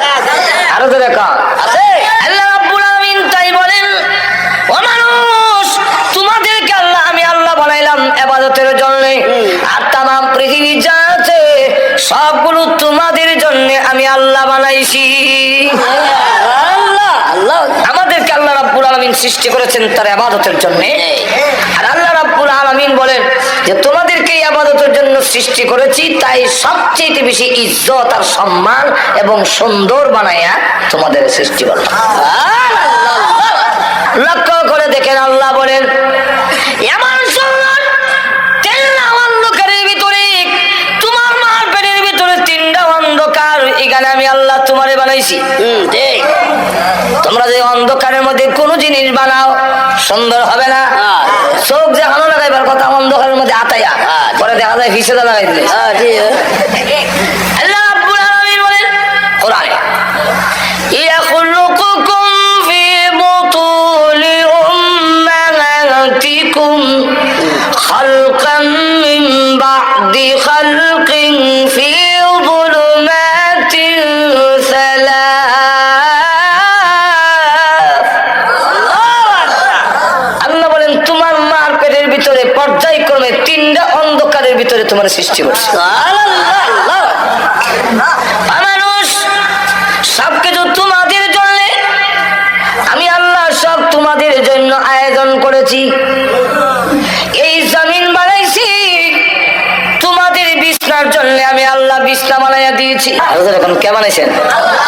[SPEAKER 1] আরো ধরে কন আছে। আল্লাহ রাব্বুল আলামিন তাই বলেন, ও মানুষ তোমাদেরকে আল্লাহ আমি আল্লাহ বানাইলাম ইবাদতের জন্য, আর তামাম পৃথিবী যা আছে সবগুলো তোমাদের জন্য আমি আল্লাহ বানাইছি। আমাদেরকে আল্লাহ রাব্বুল আলামিন সৃষ্টি করেছেন তার ইবাদতের জন্য। আর আল্লাহ রাব্বুল আলামিন বলেন যে তোমাদেরকে ইবাদতের জন্য সৃষ্টি করেছি, তাই সবচেয়ে বেশি ইজ্জত আর সম্মান এবং সুন্দর বানায়া তোমাদের সৃষ্টি করলাম। লক্ষ্য করে দেখেন আল্লাহ বলেন এমন সুন্দর অন্ধকারের ভিতরে, তোমার মার পেটের ভিতরে 3টা অন্ধকার, এখানে আমি আল্লাহ তোমারে বানাইছি। তোমরা যে অন্ধকারের মধ্যে কোন জিনিস বানাও সুন্দর হবে না। চোখ যেখানে লাগাইবার কথা অন্ধকারের মধ্যে আতাইয়া, পরে দেখা যায় ভিসেদা লাগাই দিলে। আল্লাহ রাব্বুল আলামিন বলেন কোরআনে, ইয়াখলুকুকুম ফি বুতুনি উম্মাহাতিকুম খালকাম মিন বা'দি খালকিন ফি যুলুমাতিন সালাস। আল্লাহ বলেন তোমার মার পেটের ভিতরে পর্যায়ক্রমে 3টা অন্ধকারের ভিতরে তোমার সৃষ্টি করছে। মানুষ সবকিছু তোমাদের জন্য, আমি আল্লাহ সব তোমাদের জন্য আয়োজন করেছি। এই জমিন বানাইছি তোমাদের বিছনার জন্য, আমি আল্লাহ বিছনা বানাইয়া দিয়েছি। আরো এখন কে বানাইছেন?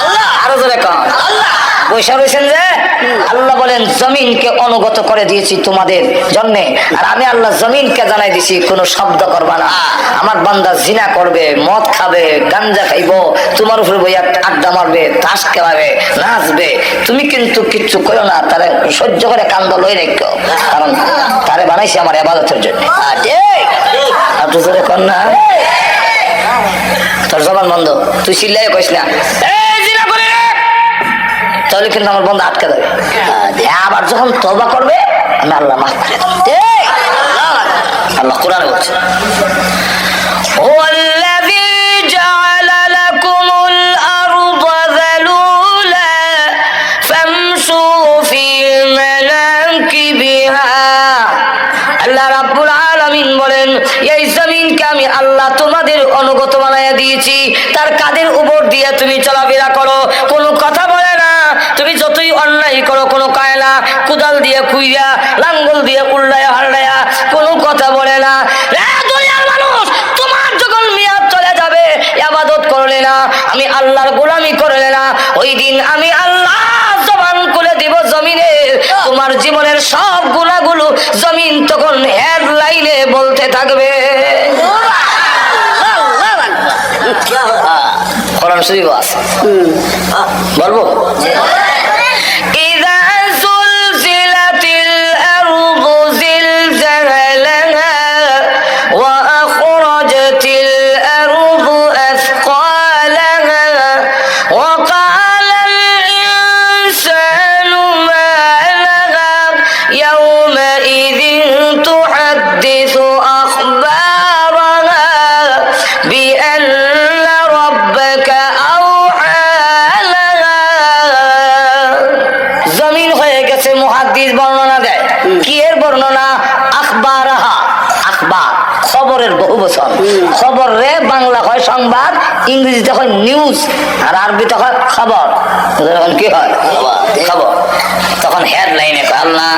[SPEAKER 1] আল্লাহ। আরো জোরে কম আল্লাহ। বৈশা রয়েছেন যে আল্লাহ বলেন জমিনকে অনুগত করে দিয়েছি তোমাদের জন্য, আর আমি আল্লাহ জমিনকে জানাই দিছি কোনো শব্দ করবা না। আমার বান্দা জিনা করবে, মদ খাবে, গাঞ্জা খাইবো, তোমার উপরে বইয়া আড্ডা মারবে, তাস খেলাবে, নাচবে, তুমি কিন্তু কিচ্ছু করো না, তারে সহ্য করে কান্দ লই রেখো, কারণ তারে বানাইছি আমার ইবাদতের জন্য। আর তো জোরে কর না, তোর জবান বন্ধ, তুই চিল্লাই কইস না তাহলে কিন্তু আমার বন্ধু আটকে দেবে। আবার যখন তওবা করবে আমি আল্লাহ মাফ করে দেব। আল্লাহ কোরআনে বলছে ওয়াল্লাযী জাআলা লাকুমুল আরদা যালুলা ফামশু ফি মানাকিবিহা। আল্লাহ রাব্বুল আলামিন বলেন এই জমিনকে আমি আল্লাহ তোমাদের অনুগত বানাইয়া দিয়েছি, তার কাদের উপর দিয়ে তুমি চলাফেরা করো, কোনো কথা বলে না। তুমি যতই অন্যায় করো কোনো কায়না কুদাল দিয়ে কুইরা লাঙ্গল দিয়ে উল্লায়া হাল্লায়া কোনো কথা বলে না। দুনিয়ার মানুষ তোমার যখন মিয়াদ চলে যাবে, ইবাদত করলে না, আমি আল্লাহর গোলামি করলে না, ওই দিন আমি আল্লাহ জবান খুলে দিব জমিনে, তোমার জীবনের সব গুনাহগুলো জমিন তখন হেডলাইনে বলতে থাকবে। কোরআন শরীফ আছে, বলবো إذا زلزلت الأرض زلزالها وأخرجت الأرض أثقالها وقال الإنسان ما لها يومئذ تحدث أخبارها بأن ربك أوحى لها। জমিন হয়ে গেছে, মুহাদ্দিস বর্ণনা দেয় কি এর বর্ণনা? আখবারহা, আখবার খবরের বহু বচন, খবর রে বাংলা হয় সংবাদ, ইংরেজিতে হয় নিউজ, আর আরবিতে হয় খবর। তখন কি হয়? খবর। তখন হেডলাইনে আল্লাহ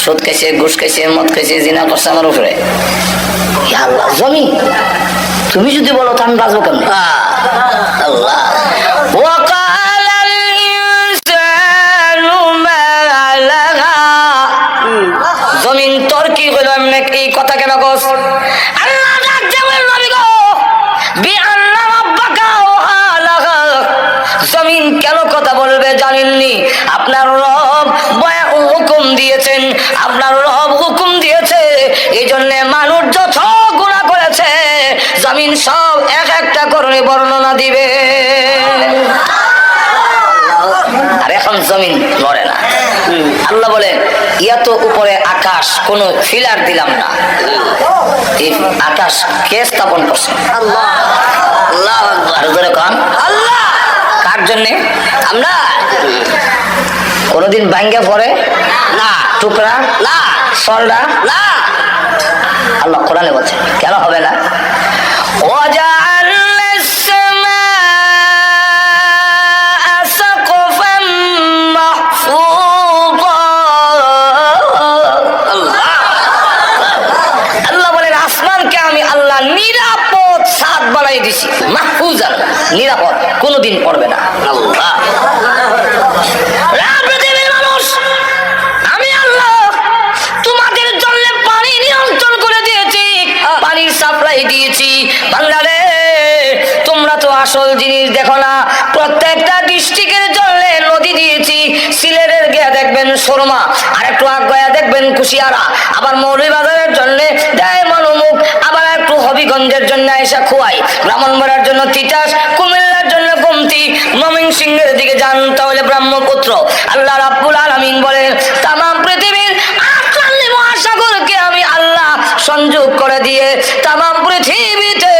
[SPEAKER 1] সুদ খাইছে, ঘুষ খাইছে, মদ খাইছে, জিনা করছে আমার উপরে। আল্লাহ জমিন তুমি যদি বলো তো আমি বাঁচবো কেমন? আল্লাহ জমিন তোর কি হইল, এই কথা কেন কস? আল্লাহ ডাকতে বলেন নবী গো বিআন্না রাব্বাকা ওয়ালাহা। জমিন কেন কথা বলবে জানেননি? আপনার রব হুকুম দিয়েছেন, আপনার রব হুকুম দিয়েছে, এই জন্য মানুষ যত গুনাহ করেছে জমিন সব এক একটা করে বর্ণনা দিবে। আর এখন জমিন লড়ে না। আল্লাহ বলেন এত উপরে আকাশ কোনো ফিলার দিলাম না, এই আকাশ কে স্থাপন করছে? আল্লাহ। আল্লাহ আর ধরে কন আল্লাহ। কার জন্য? আমরা। কোনদিন ভাঙ্গে পড়ে না, টুকরা না, সলডা না। আল্লাহ কোরআনে বলছে কেন হবে না? নিরাপদ ছাদ বানাই দিছি, মাহফুজান, নিরাপদ, কোনদিন পড়বে না। মানুষ আমি আল্লাহ তোমাদের জন্য পানি নিয়ন্ত্রণ করে দিয়েছি, পানির সাপ্লাই দিয়েছি। বাংলারে তোমরা তো আসল জিনিস দেখো না, প্রত্যেকটা ডিস্ট্রিক্টের জন্য নদী দিয়েছি। সিলেটের গিয়া দেখবেন সুরমা, আর একটু আগায়া দেখবেন কুশিয়ারা, আবার মৌলভীবাজারের জন্য দেয় মনোমুখ, আবার একটু হবিগঞ্জের জন্য এসা খোয়াই, ব্রাহ্মণবাড়িয়ার জন্য তিতাস, কুমিল্লার জন্য গোমতি, ময়মনসিংহের দিকে যান তাহলে ব্রহ্মপুত্র। আল্লাহ রাব্বুল আলামিন বলেন তামাম পৃথিবীর 48 মহাসাগরকে আমি আল্লাহ সংযোগ করে দিয়ে তামাম পৃথিবীতে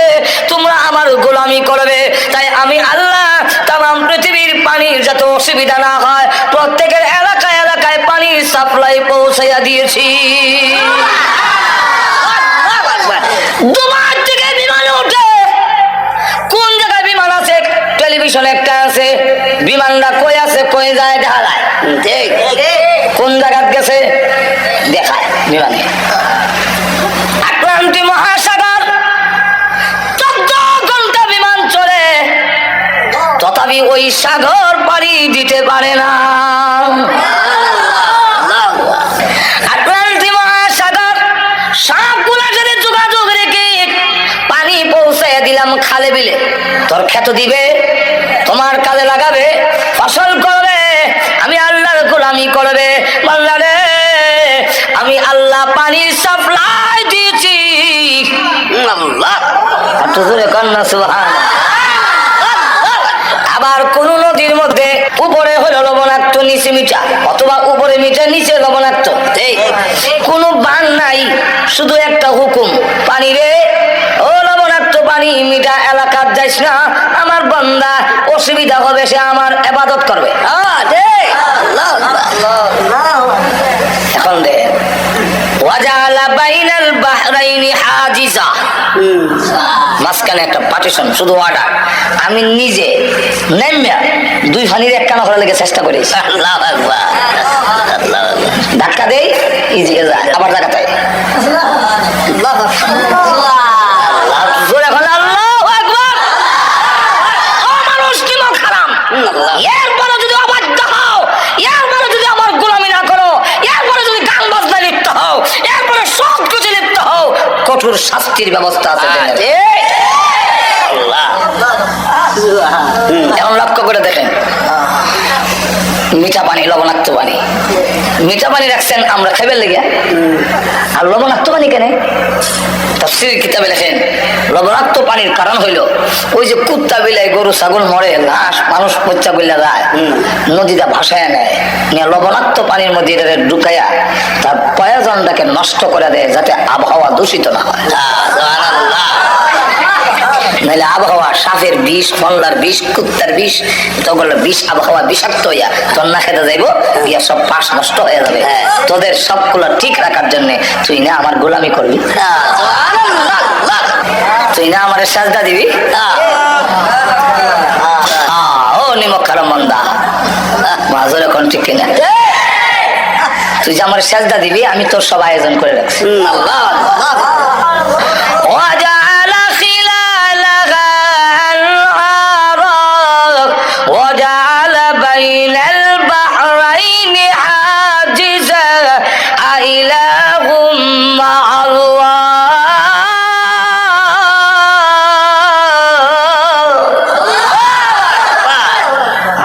[SPEAKER 1] তোমরা আমার গোলামি করবে। তাই আমি আল্লাহ তামাম পৃথিবীর পানির যাতে অসুবিধা না হয় প্রত্যেকের এলাকায় এলাকায় পানির সাপ্লাই পৌঁছাইয়া দিয়েছি। দুবার থেকে বিমান উঠে, কোন জায়গায় বিমান আছে টেলিভিশন একটা আছে, বিমানটা কই আছে কই যায় ঢালায়, কোন জায়গায় গেছে দেখায় বিমানে। আটলান্টিক মহাসাগর 14 ঘন্টা বিমান চলে, তথাপি ওই সাগর পাড়ি দিতে পারে না। আটলান্টিক মহাসাগর সবগুলা সাথে যোগাযোগ রেখে পানি পৌঁছাইয়া দিলাম খালে বিলে। তোর ক্ষেত দিবে, তোমার কাজে লাগাবে, ফসল করবে, আমি আল্লাহর গোলামি করবে। বান্দা রে, আমি আল্লাহ পানির সাপ্লাই দিয়েছি। আবার কোন নদীর মধ্যে উপরে হলো লবণাক্ত নিচে মিঠা, অথবা উপরে মিঠা নিচে লবণাক্ত, কোনো বান নাই, শুধু একটা হুকুম, পানি রে ও লবণাক্ত পানি মিঠা এলাকার যাইস না, আমার বান্দা অসুবিধা হবে, সে আমার ইবাদত করবে। এখন দে ওয়াজালা বাইনাল বাহরাইনি হাজিজা, মাঝখানে একটা পার্টিশন, শুধু অর্ডার। আমি নিজে নেমে দুই ফানির এক কানা করার লেগে চেষ্টা করি, ধাক্কা দেই ইজিকে যায়, আবার ধাক্কা দেয়, এরপরে যদি অবাধ্য হও, এরপরে যদি আমার গোলামি না করো, এরপরে যদি গান বাজনা লিপ্ত হও, এরপরে সব কিছু লিপ্ত হও, কঠোর শাস্তির ব্যবস্থা আছে। এখন লক্ষ্য করে দেখেন, মিঠা পানি লবণাক্ত পানি, মিঠা পানি রাখছেন আমরা খাইবার লেগে, আর লবণাক্ত পানি কেন? তাফসীরের কিতাবে লেখেন লবণাক্ত পানির কারণ হইল ওই যে কুত্তা বিলাই গরু ছাগল মরে, লাশ মানুষ পচা বইলা যায়, নদীটা ভাসায় নেয়, নিয়ে লবণাক্ত পানির মধ্যে এটা ঢুকাইয়া তার প্রয়োজনটাকে নষ্ট করে দেয়, যাতে আবহাওয়া দূষিত না হয়। নাহলে আবহাওয়া সাপের বিষ, ফল্লার বিষ, কুত্তার বিষ, তখন বিষ আবহাওয়া বিষাক্ত হইয়া তোর না খেতে যাইব, গিয়া সব পাশ নষ্ট হয়ে যাবে। তোদের সবগুলো ঠিক রাখার জন্য তুই না আমার গোলামি করবি, তুই না আমার সাজদা দিবি। ও নিমক খারাপ মন্দা মাজর এখন ঠিক কিনা, তুই যে আমার সাজদা দিবি আমি তোর সব আয়োজন করে রাখছি।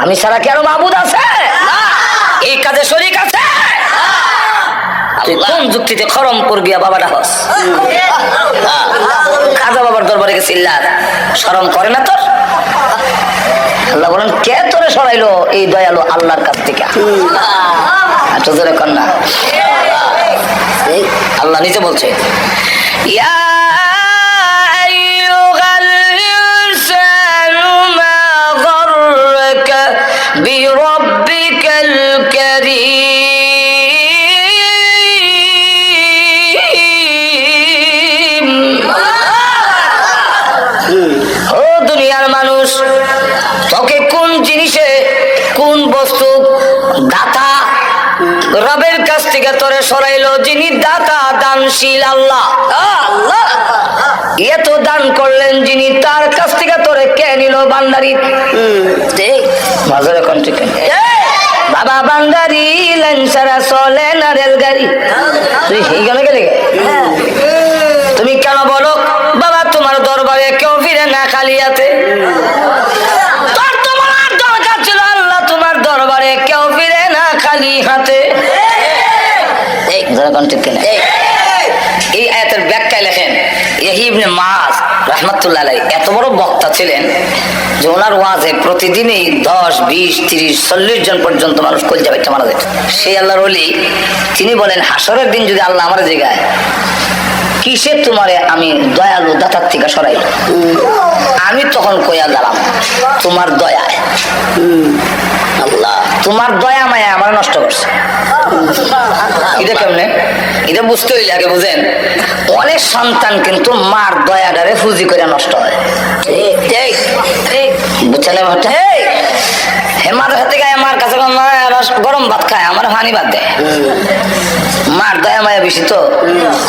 [SPEAKER 1] আমি ছাড়া কি আরো মাবুদ আছে? এই কাজে শরীক আছে? তুই কোন যুক্তিতে খরমপুর গিয়া বাবাটা হস? খাজা বাবার দরবারে গেছিলাম, শরম করে না তোর? আল্লাহ বলেন কে তোরে সরাইলো এই দয়ালু আল্লাহর কাছ থেকে? এত জোরে কন্যা আল্লাহ নিজে বলছে, ইয়া বিরব্বিকাল কারীম। ও দুনিয়ার মানুষ, তোকে কোন জিনিসে, কোন বস্তু দাতা রবের কাছ থেকে তোরে সরাইলো? যিনি দাতা, দানশীল আল্লাহ। এত দান করলেন যিনি, তার কাছ থেকে তোরে কে নিল? বান্দারি। বাজারে কোন ঠিক বাবা বান্দারি লাইন ছাড়া চলে না রেলগাড়ি। তুই এইখানে গেলে তুমি কেন বলো বাবা তোমার দরবারে কেউ ফিরে না খালি হাতে? তোর তোমার দরকার ছিল আল্লাহ তোমার দরবারে কেউ ফিরে না খালি হাতে। এই আয়াতের ব্যাখ্যায় লেখেন ইবনে মাস রাহমাতুল্লাহ আলাইহি এত বড় বক্তা ছিলেন যে ওনার ওয়াজে প্রতিদিনই 10, 20, 30, 40 জন পর্যন্ত মানুষ কলজা বাইটা মারা যেত। সেই আল্লাহর ওলি তিনি বলেন হাসরের দিন যদি আল্লাহ আমার জায়গায় কিসে তোমারে আমি দয়ালু দাতার থেকে সরাইল? আমি তখন কইয়া গেলাম তোমার দয়ায়। আল্লাহ তোমার দয়া মায়া আমার নষ্ট করছে। এটা কেমনে? এটা বুঝতে হইলে আগে বুঝেন, অনেক সন্তান কিন্তু মার দয়াটারে ফুজি করে নষ্ট হয়। বুঝছেন ব্যাপারটা? হেমার হাতে গায়ে মার কাছে গরম ভাত খায়, আমার পানি ভাত দেয়। মার দয়া মায়া বেশি তো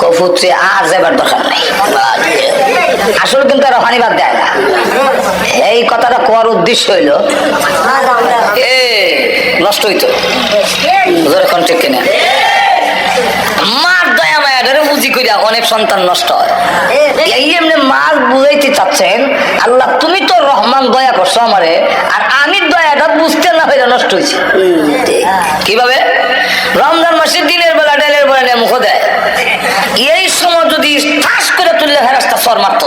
[SPEAKER 1] কফুত্রে আর যাবার দরকার নাই। আসলে কিন্তু আর পানি ভাত দেয় না। এই কথাটা কোয়ার উদ্দেশ্য হইল নষ্ট হইতো এখন ঠিক কিনা। মার দয়া মায়া ধরে বুঝি করিয়া অনেক সন্তান নষ্ট হয়। এই এমনি মার বুঝাইতে চাচ্ছেন আল্লাহ তুমি তো রহমান দয়া করছো আমারে, আর আমি দয়াটা বুঝতে না হইলে নষ্ট হয়েছি। কিভাবে? রমজান মাসের দিনের বেলা ডালের বেলা নিয়ে মুখ দেয়, এই সময় যদি ঠাস করে তুললে ফেরাস্তা সর মারত,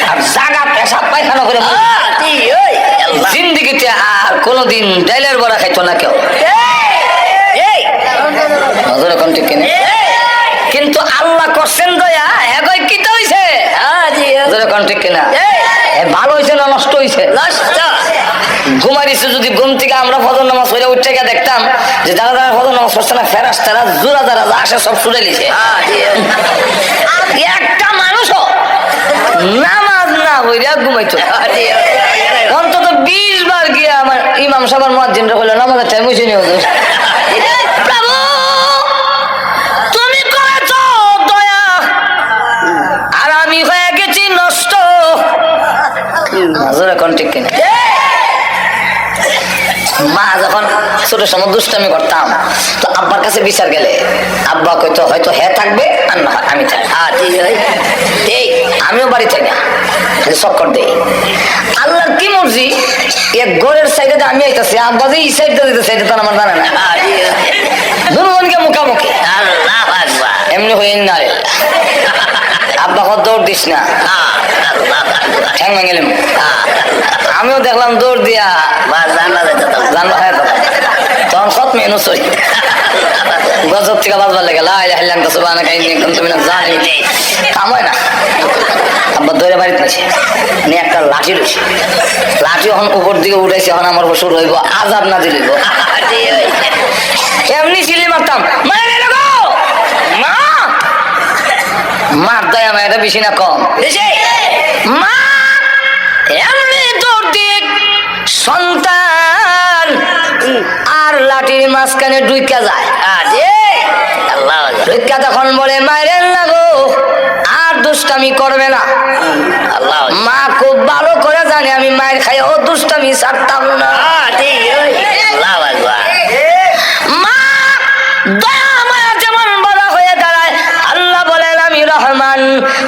[SPEAKER 1] আর জাগা পেশা পায়খানা করে জিন্দিগিতে আর কোনোদিন ডালের বড়া খাইতো না কেউ। কিন্তু আল্লাহ করছেন দয়া, একই কিতা হইছে ঠিক কিনা? ভালো হয়েছে না নষ্ট হয়েছে? ঘুমাই দিচ্ছে যদি ঘুম থেকে আমরা ফজর নামাজ পড়ে উঠে গিয়ে দেখতাম যে যারা যারা ফজর নামাজ পড়ছে না ফেরেশতারা জোড়া যারা আসে সব ছুটে নিছে। একটা মানুষও নামাজ না হইয়া ঘুমাইতো। অন্তত 20 বার গিয়ে আমার ইমাম সাহেব মুয়াজ্জিন রা হলো নামাজের টাইম হইছে নি হুজুর, প্রভু তুমি করেছো দয়া আর আমি হয়ে গেছি নষ্ট। হুজুর এখন ঠিক কিনা? মা যখন ছোট সময় দুষ্টামি করতাম তো আব্বার কাছে বিচার গেলে আব্বা কইতো হয়তো হে থাকবে আর না আমি থাকবো। আমিও বাড়ি থাকি না, চক্কর দেই। আল্লাহর কি মর্জি, এক ঘরের সাইডে আমি আইতাছি, আব্বা যে এই সাইডটা দিতেছে এটা তো আমার জানে না। দুজনকে মুখামুখি এমনি হয়ে না রে আব্বা কত দৌড় দিস না, ঠ্যাং ভাঙিলাম। আমিও দেখলাম দৌড় দিয়া জানলা খায় তখন সব মেনু চলি গজব থেকে বাজবার লেগে তুমি না জানি কাম হয় না। আব্বা দৌড়ে বাড়িতে আছে নিয়ে একটা লাঠি রয়েছে, লাঠি এখন উপর দিকে উঠেছে, এখন আমার শুরু হইব আজাব না দিল এমনি সিলি মারতাম মার দয়া মায়েরা বেশি না কম? মা এমনি দৌড় দিয়ে সন্তান আর লাঠির মাঝখানে ডুইকা যায়। ডুইকা তখন বলে মায়ের লাগো আর দুষ্টামি করবে না। মা খুব ভালো করে জানে আমি মায়ের খাই ও দুষ্টামি ছাড়তাম না। মা দয়া মায়া যেমন বলা হয়ে দাঁড়ায়, আল্লাহ বলেন আমি রহমান,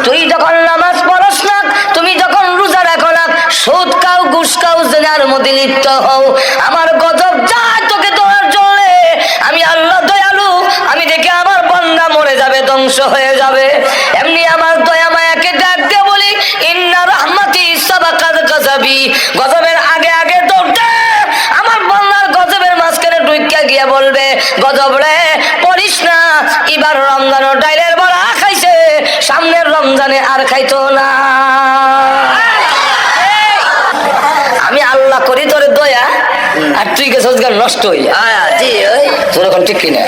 [SPEAKER 1] তুই যখন নামাজ পড়স না, তুমি যখন রোজা রাখো না, সুদ খাও ঘুষ খাও জেনার মধ্যে লিপ্ত হও, আমার গজব যায় তোকে তোমার চলে। আমি আল্লাহ দয়ালু, আমি দেখে আমার বান্দা মরে যাবে, ধ্বংস হয়ে যাবে। এমনি আমার দয়া মায়াকে ডাক দিয়ে বলি ইন্না রাহমাতি সাবাকাত গাযাবি, গজবের আগে আগে দৌড়তে আমার বান্দার গজবের মাঝখানে ঢুইকা গিয়া বলবে গজব রে পড়িস না, এবার রমজানও ডাইলের বড়া খাইছে, সামনের রমজানে আর খাইতো না। আমি আল্লাহ করি তোরে দয়া আর তুই গেছ নষ্ট হই তোর এখন ঠিক কিনা?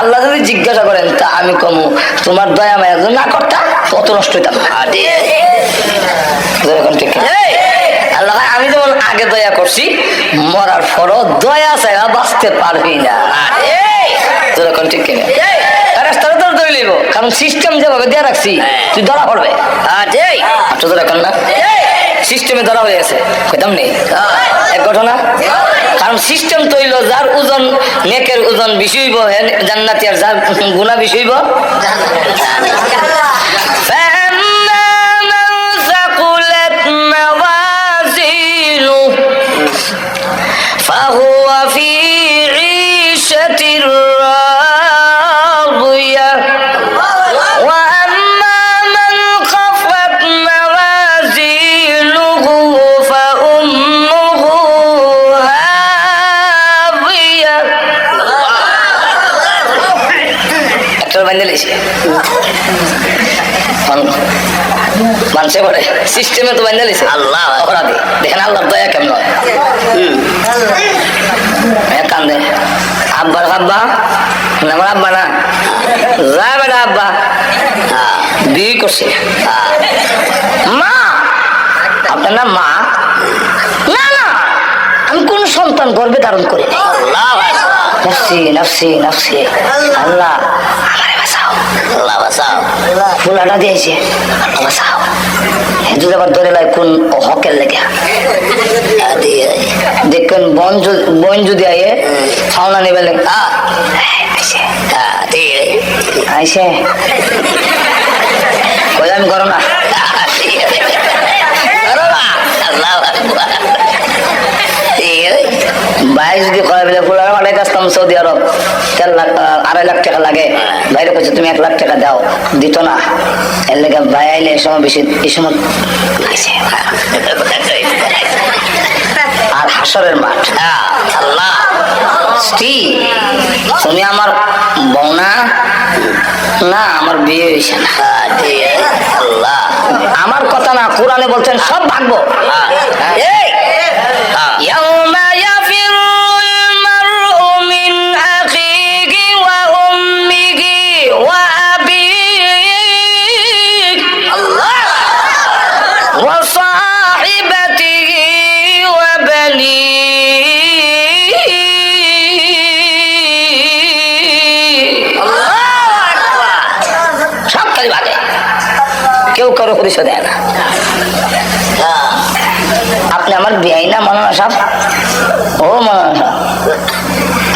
[SPEAKER 1] আল্লাহ যদি জিজ্ঞাসা করেন তা আমি কমু তোমার দয়া মায়া না করতাম তত নষ্ট হইতাম। ঠিক আল্লাহ আমি যেমন আগে দয়া করছি মরার পরও দয়া ছাড়া বাঁচতে পারবি না। তোর এখন ঠিক কিনা? কারণ সিস্টেম যেভাবে দেয়া রাখছি তুই ধরা পড়বে। তোর এখন না সিস্টেমে ধরা হয়ে আছে কইতাম নেই এক ঘটনা। কারণ সিস্টেম তৈল যার ওজন নেকের ওজন বেশি হইব জান্নাতি, আর যার গুনাহ বেশি হইব فهو في عيشة راضية وأما من خفت موازينه فأمه هاوية ফ্যাট বান্ধে লেছে মানুষে করে সিস্টেমে তো বান্ধে লেছে আল্লাহ অপরাধী দেখেন আল্লাহ দয়া কেমন কান্দে আব্বার আব্বা আমার আব্বা না যা বেটা আব্বা বিয়ে করছে মা আপনার নাম মা না না আমি কোন সন্তান গর্ভে ধারণ করি নাফসি নাফসি নাফসি আল্লাহ আমারে বাঁচাও আল্লাহ বাঁচাও ফুলাটা দিয়েছে আল্লাহ বাঁচাও যদি আবার ধরে লাই কোন হকের লেগে দেখবেন বন যদি আয়ে ছাওনা নেবে আইসে কই আমি করো না ভাই যদি কয় বলে ফুলার পাঠাই আসতাম সৌদি আরব 4 লাখ 2.5 লাখ টাকা লাগে বাইরে করছে তুমি 1 লাখ টাকা দাও দিত না এর লেগে ভাই আইলে এই সময় বেশি এই সময় আর হাসরের মাঠ আল্লাহ তুমি আমার বউনা না আমার বিয়ে হয়েছে না আল্লাহ আমার কথা না কোরআনে বলছেন সব ভাগবো কেউ কারো পরিচয় দেয় না আপনি আমার বিয়াই না মানানা সাহেব ও মানানা সাহেব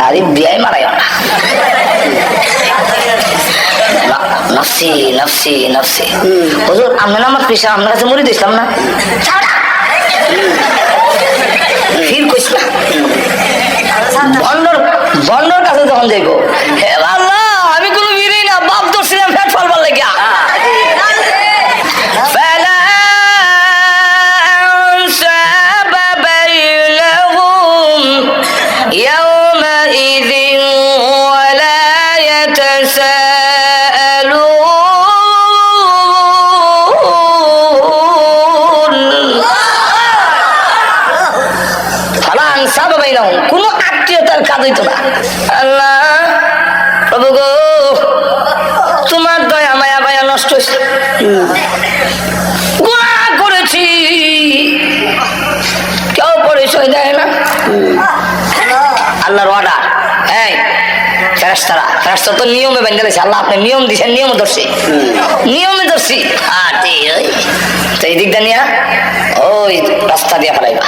[SPEAKER 1] আরে বিয়াই মারাই না নফসি নফসি নফসি হুজুর আমি না আমার পেশা আপনার কাছে মুড়ি দিছিলাম না ফির কইস না বন্ডর কাছে যখন যাইব হে আল্লাহ আমি কোনো বিড়ি না বাপ ধরছিলাম ফ্যাট ফলবার লাগিয়া কোনো আত্মীয়তার কাজ হইতো না আল্লাহ প্রভু গো তোমার দয়া মায়া মায়া নষ্ট হয়েছে গুনাহ করেছি কেউ পরিচয় দেয় না আল্লাহর অর্ডার এই ফেরেশতারা তো নিয়মে বেঁধে দিয়েছে আল্লাহ আপনি নিয়ম দিয়েছেন নিয়মে ধরছি নিয়মে ধরছি তো এই দিকটা নিয়ে ওই রাস্তা দিয়ে ফেলাইবা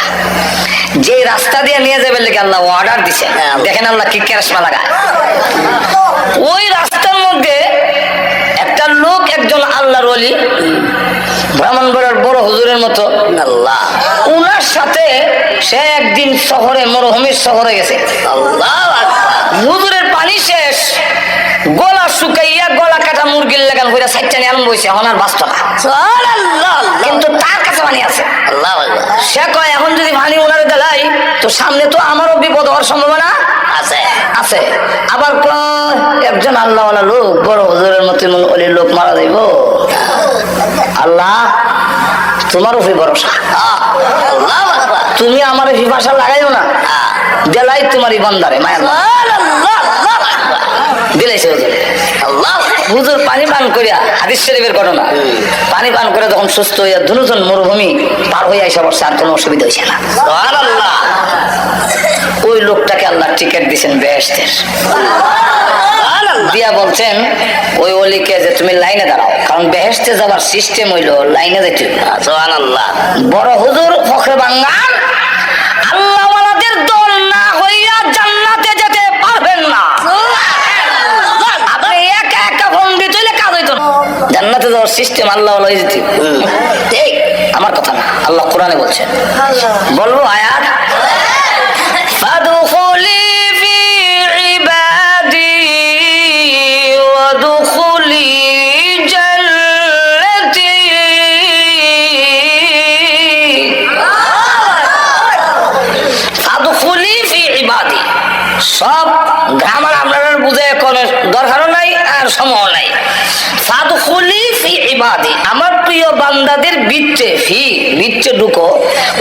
[SPEAKER 1] যে রাস্তা দিয়ে নিয়ে যাবে লেগে আল্লাহ অর্ডার দিছে দেখেন আল্লাহ কি কেরাসমা লাগায় ওই রাস্তার মধ্যে একটা লোক একজন আল্লাহর ওলি ব্রাহ্মণবাড়িয়ার বড় হুজুরের মতো আল্লাহ উনার সাথে সে একদিন শহরে মরুভূমির শহরে গেছে হুজুরের পানি শেষ গলা শুকাইয়া গলা কাটা মুরগির লাগান হইয়া সাইডটা নিয়ে আরম্ভ হয়েছে হনার বাস্তব কিন্তু তার কাছে পানি আছে সে কয় এখন যদি পানি ওনারে দেলাই তো সামনে তো আমারও বিপদ হওয়ার সম্ভাবনা আছে আছে আবার একজন আল্লাহওয়ালা লোক বড় হুজুরের মতন ওলি লোক মারা যাইব আল্লাহ তোমার উপরে ভরসা তুমি আমার পিপাসা লাগাইও না দেলাই তোমারই বান্দারে মায়া দিলাইছে হুজুর পানি পান করিয়া হাদিস শরীফের ঘটনা পানি পান করে যখন সুস্থ হইয়া দুজন মরুভূমি পার হইয়া এসে বসছে আর কোনো অসুবিধা হয়েছে না ওই লোকটাকে আল্লাহ টিকিট দিয়েছেন বেহেশতের দিয়া বলছেন ওই অলিকে যে তুমি লাইনে দাঁড়াও কারণ বেহেশতে যাবার সিস্টেম হইলো লাইনে যেতে সুবহানাল্লাহ বড় হুজুর ফখরে বাঙ্গাল আল্লাহওয়ালাদের দল না হইয়া জান্নাতে যেতে পারবেন না আপনি একা একা বন্দি চলে কাজ হইতো না জান্নাতে যাওয়ার সিস্টেম আল্লাহওয়ালা যেতে ঠিক আমার কথা না আল্লাহ কোরআনে বলছেন বলবো আয়াত ফাদখুলি ফি ইবাদি ওয়াদখুলি জান্নাতি ফাদখুলি ফি ইবাদি সব গ্রামার আপনারা বুঝে কোনো দরকারও নাই আর জায়গার সময় নাই। ফাদখুলি ফি ইবাদি, আমার প্রিয় বান্দাদের ভিতরে, ভিতরে ঢুকো।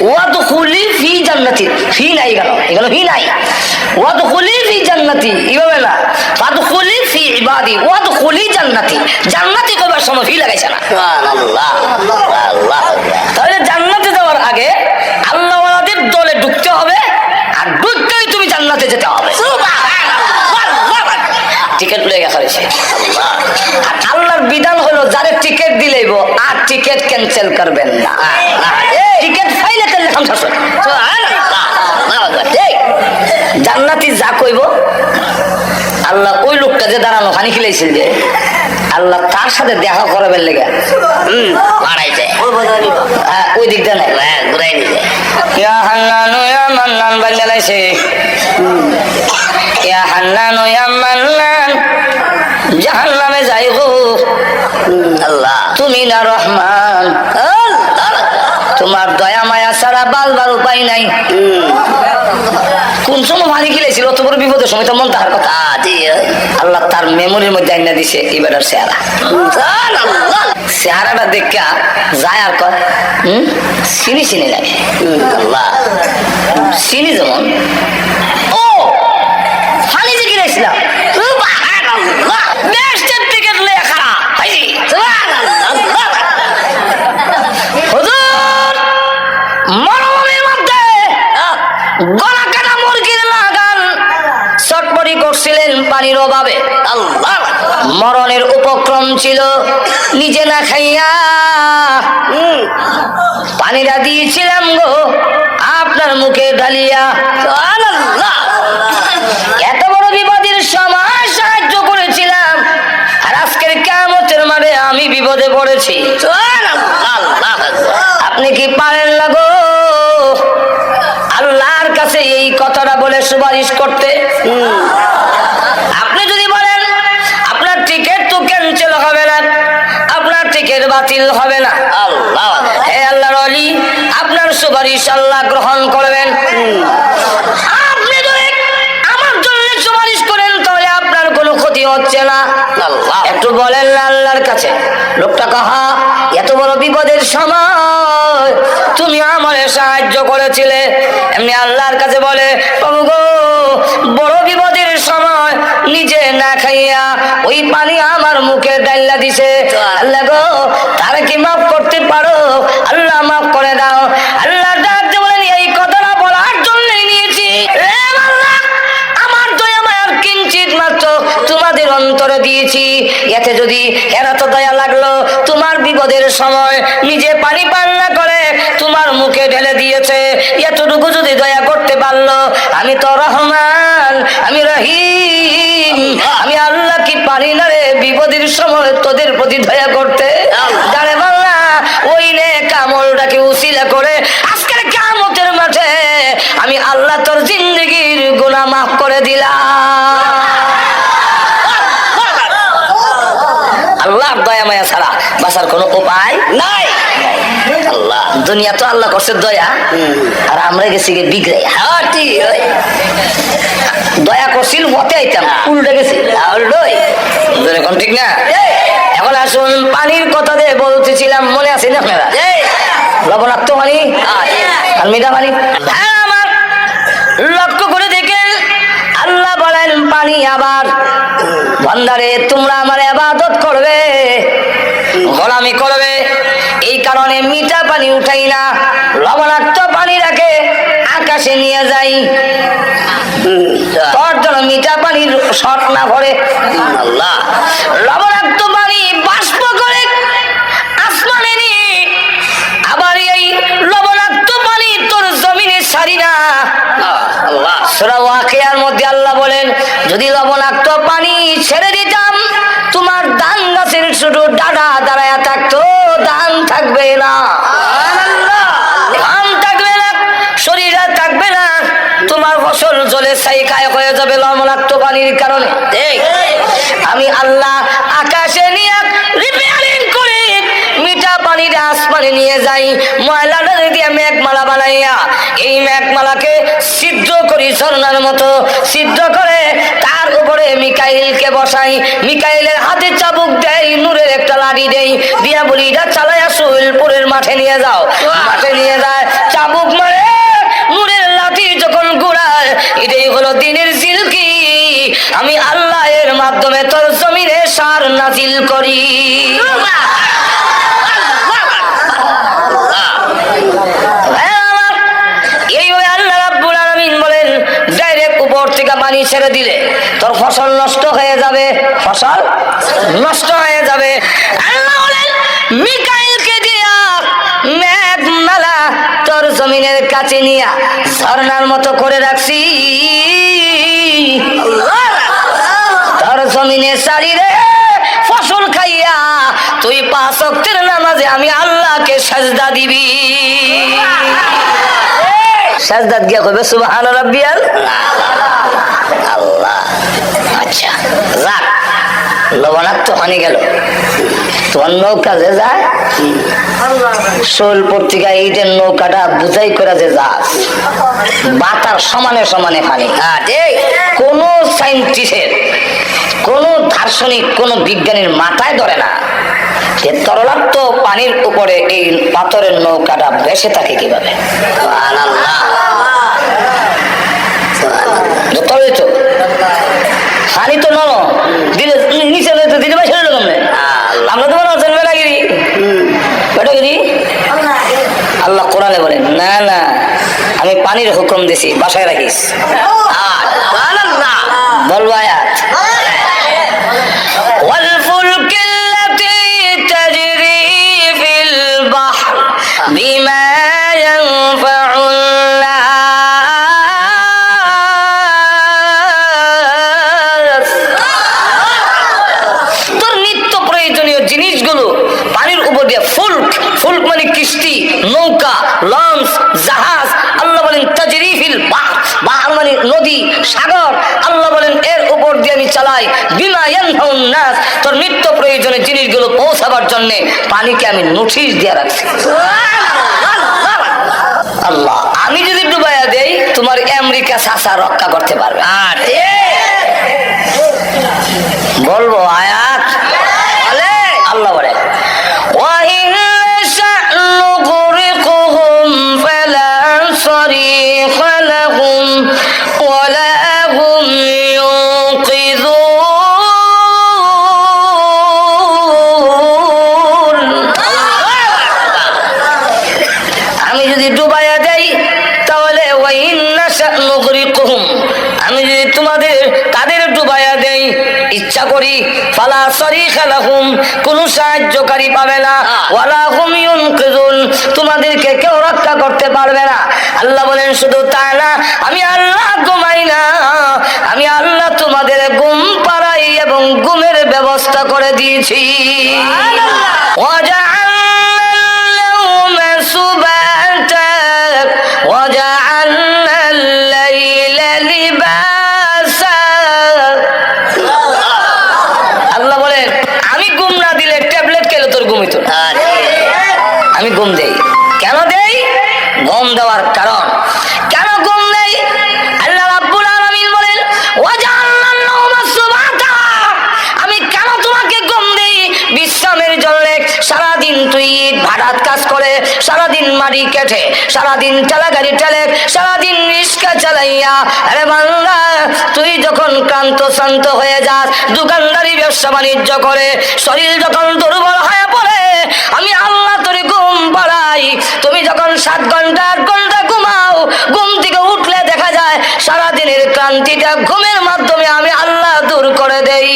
[SPEAKER 1] ওয়াদখুলি ফি জান্নাতি, ফি নাই কেন, এখানে ফি নাই। ওয়াদখুলি ফি জান্নাতি, এইভাবে না, ফাদখুলি ফি ইবাদি ওয়াদখুলি জান্নাতি। জান্নাতি কবার সময় ফি লাগাইছে না। সুবহানাল্লাহ, আল্লাহ। তাহলে জান্নাতে যাওয়ার আগে আল্লাহওয়ালাদের দলে ঢুকতে হবে, আর ঢুকতেই তুমি জান্নাতে যেতে হবে। টিকিট লেগে ফেলেছে আর আল্লাহর বিধান হলো যারে টিকিট দিলেইব আর টিকিট ক্যান্সেল করবেন না। টিকিট ফাইলে তেল জান্নাতি যা কইব আল্লাহ ওই লোকটা যে দাঁড়ানো পানি খিলাইছিল যে আল্লাহ তার সাথে দেখা করাবেন লেগে ওই দিকটা নাই ঘুরাই নিছে। ইয়া হান্নানু ইয়া মান্নান বান্দালাইছে, ইয়া হান্নানু ইয়া মান্নান, জাহান্নামে যাই গো আল্লাহ তুমি না রহমান, তোমার দয়া মায়া ছাড়া বালবার উপায় নাই। কোন সময় পানি খিলাইছিল অত বড় বিপদের সময় তো মন তাহার কথা আল্লাহ তার মেমোরির মধ্যে আইনা দিছে এবার চেহারা। চেহারাটা দেখা যায় আর কয় চিনি চিনি লাগে আল্লাহ চিনি যেমন ও পানি যে কিনেছিলাম টিকিট লেখা মরুভূমির মধ্যে গলা কাটা মুরগির লাগান চটপটি করছিলেন পানির অভাবে। মরণের উপক্রম ছিল, নিজে না খাইয়া পানিটা দিয়েছিলাম গো আপনার মুখে ঢালিয়া। এত বড় বিপদের সময় সাহায্য করেছিলাম, আর আজকের কিয়ামতের মাঠে আমি বিপদে পড়েছি। আপনি কি পারেন না গো আল্লাহর কাছে এই কথাটা বলে সুপারিশ করতে? আপনি যদি বলেন আপনার টিকিট তো ক্যান্সেল হবে না, আপনার টিকিট বাতিল হবে না, হে আল্লাহর ওলি আপনার সুপারিশ আল্লাহ গ্রহণ করবেন। আপনি যদি আমার জন্য সুপারিশ করেন তাহলে আপনার কোনো ক্ষতি হচ্ছে না। একটু বলেন না আল্লাহর কাছে। লোকটা কাহা এত বড় বিপদের সময় তুমি আমারে সাহায্য করেছিলে, এমনি আল্লাহর কাছে বলে প্রভু গো বড় বিপদের সময় নিজে না খাইয়া ওই পানি আমার মুখে ডাইলা দিছে, আল্লাহ গো তারা কি মাফ করতে পারো? আল্লাহ মাফ করে দাও। আল্লাহ ডাকতে বলেন এই কথাটা বলার জন্যই নিয়েছি, আমার দয়া মায়ার কিঞ্চিত মাত্র তোমাদের অন্তরে দিয়েছি, এতে যদি এরা তো দয়া লাগলো তোমার বিপদের সময় নিজে পানি পান না করে তোমার মুখে ঢেলে দিয়েছে, এতটুকু যদি দয়া করতে পারলো, আমি তো রহমান, আমি রহিম, আমি আল্লাহ কি পারি না রে বিপদের সময় তোদের প্রতি দয়া করতে? জানে বাংলা ওই নে কামলটাকে উসিলা করে আজকের কিয়ামতের মাঠে আমি আল্লাহ তোর জিন্দেগির গুনাহ মাফ করে দিলাম। আল্লাহর দয়া মায়া ছাড়া বাঁচার কোনো উপায় নাই। আল্লাহ দুনিয়া তো আল্লাহ করছে দয়া, আর আমরা গেছি বিগড়াইয়া। দয়া করছিল মতে আইতাম, উল্টে গেছি এখন ঠিক না। এখন আসুন পানির কথা দিয়ে বলতেছিলাম, মনে আছে না আপনারা? লবণাক্ত পানি আর মিঠা পানি। হ্যাঁ আমার লক্ষ্য করে দেখেন আল্লাহ বলেন পানি আবার বান্দারে তোমরা আমার ইবাদত করবে, গোলামি করবে, এই কারণে মিঠা পানি উঠাই না, লবণাক্ত পানি রাখে আকাশে নিয়ে যাই, তোর জন্য মিঠা পানির শর্ট না ভরে। আল্লাহ লবণাক্ত পানি বাষ্প করে আসমানে নিয়ে আবার এই লবণাক্ত পানি তোর জমিনে ছাড়ি না। সূরা ওয়াকিয়ার মধ্যে আল্লাহ বলেন যদি লবণাক্ত পানি ছেড়ে দিতাম তোমার ধান গাছের ছোট ডাঁটা দাঁড়ায় থাকতো, ধান থাকবে না, ধান থাকবে না, শরীরে থাকবে না, তোমার ফসল জলে ছাইকায় হয়ে যাবে লবণাক্ত পানির কারণে। আমি আল্লাহ আকাশে নিয়ে রিপেয়ারিং করে মিঠা পানিটা আসমানে নিয়ে যাই, ময়লাটা দিয়ে মেঘমালা বানাইয়া এই মেঘমালাকে সিদ্ধ করি ঝর্ণার মতো সিদ্ধ করে তার উপরে মিকাইলকে বসাই, মিকাইলের হাতে চাবুক দেই, নূরের একটা লাঠি দেই, দিয়া বলি এটা চালাইয়া সোহেলপুরের মাঠে নিয়ে যাও। মাঠে নিয়ে যায়, চাবুক মারে, নূরের লাঠি যখন ঘুরায়, এটাই হলো দিনের জিলকি। আমি আল্লাহ এর মাধ্যমে তোর জমিনে সার নাজিল করি। পানি ছেড়ে দিলে তোর ফসল নষ্ট হয়ে যাবে, ফসল নষ্ট হয়ে যাবে। আল্লাহ বলেন মিকাইলকে দিয়া মেঘমালা তোর জমিনের কাছে নিয়া ঝর্ণার মতো করে রাখছি। তোর জমিনে চারিরে ফসল খাইয়া তুই 5 ওয়াক্তের নামাজে আমি আল্লাহকে সাজদা দিবি। সাজদাত গিয়া কইবে সুবহান রাব্বিয়াল আল্লাহ। আচ্ছা যাক, লবণাক্ত পানি গেল, তোমার নৌকা যে যায় সোহেলপুর থেকে এইটার নৌকাটা বুঝাই করে যে যায় বাতার সমানে সমানে পানি। কোন সাইন্টিস্টের, কোন দার্শনিক, কোন বিজ্ঞানীর মাথায় ধরে না যে তরলাক্ত পানির উপরে এই পাথরের নৌকাটা ভেসে থাকে কিভাবে। পানি তো নরম, দিলে নিচে দিলে ভাই ছেড়ে কেমনে? আমরা তো মনে হচ্ছেন বেটাগিরি, বেটাগিরি। আল্লাহ কোরআনে বলেন না না, আমি পানির হুকুম দিছি, বাসায় রাখিস। বলবো আয়াত والفلك التي تجري في البحر بما ينفع الناس। তোর নিত্য প্রয়োজনীয় জিনিসগুলো পানির উপর দিয়ে, ফুলক, ফুলক মানে কিস্তি, নৌকা, লঞ্চ, জাহাজ। আল্লাহ বলেন তাজরি ফিল বাহর, বাহর মানে নদী, সাগর। আল্লাহ বলেন এর উপর দিয়ে আমি চালাই। বিমা ইয়ানফাউন নাস, তোর নিত্য প্রয়োজনীয় জিনিসগুলো পৌঁছাবার জন্য পানিকে আমি নোটিশ দিয়ে রাখছি। আল্লাহ, আমি যদি ডুবাইয়া দেই তোমার আমেরিকা চাচা রক্ষা করতে পারবে। আর বলবো আয়াত, আল্লাহ বলে وَإِنْ نَشَأْ نُغْرِقْهُمْ فَلَا صَرِيخَ لَهُمْ وَلَا هُمْ يُنقِذُونَ। আমি যদি ডুবাইয়া দেই তাহলে وَإِنْ نَشَأْ نُغْرِقْهُمْ, আমি যদি তোমাদের তাদের ডুবাইয়া দেই ইচ্ছা করি, ফালা সরিখা লাহুম, কোন সাহায্যকারী পাবে না, ওয়ালা হুম ইউনকিযুন, তোমাদেরকে কেউ রক্ষা করতে পারবে না। আল্লাহ বলেন শুধু তা না, আমি আল্লাহ ঘুমাই না, আমি আল্লাহ তোমাদের ঘুম পাড়াই এবং ঘুমের ব্যবস্থা করে দিয়েছি। আমি ঘুম দেই, কেন দেই? ঘুম দেওয়ার কারণ, কেন ঘুম দেই? আল্লাহ রাব্বুল আলামিন বলেন ওয়াজআলনান নাওমা সুবাতা, আমি কেন তোমাকে ঘুম দেই? বিশ্রামের জন্য। সারাদিন তুই ভাড়াত কাজ করে, সারাদিন মাটি কেটে, সারাদিন ঠেলাগাড়ি ঠেলে, সারাদিন রিক্সা চালাইয়া, আরে বান্দা তুই যখন ক্লান্ত শান্ত হয়ে যাস, দোকানদারি ব্যবসা বাণিজ্য করে শরীর যখন দুর্বল হয়ে পড়ে, আমি আল্লাহ তোরে ঘুম পাড়াই। তুমি যখন 7 ঘন্টা 8 ঘন্টা ঘুমাও, ঘুম থেকে উঠলে দেখা যায় সারাদিনের ক্লান্তিটা ঘুমের মাধ্যমে আমি আল্লাহ দূর করে দেই।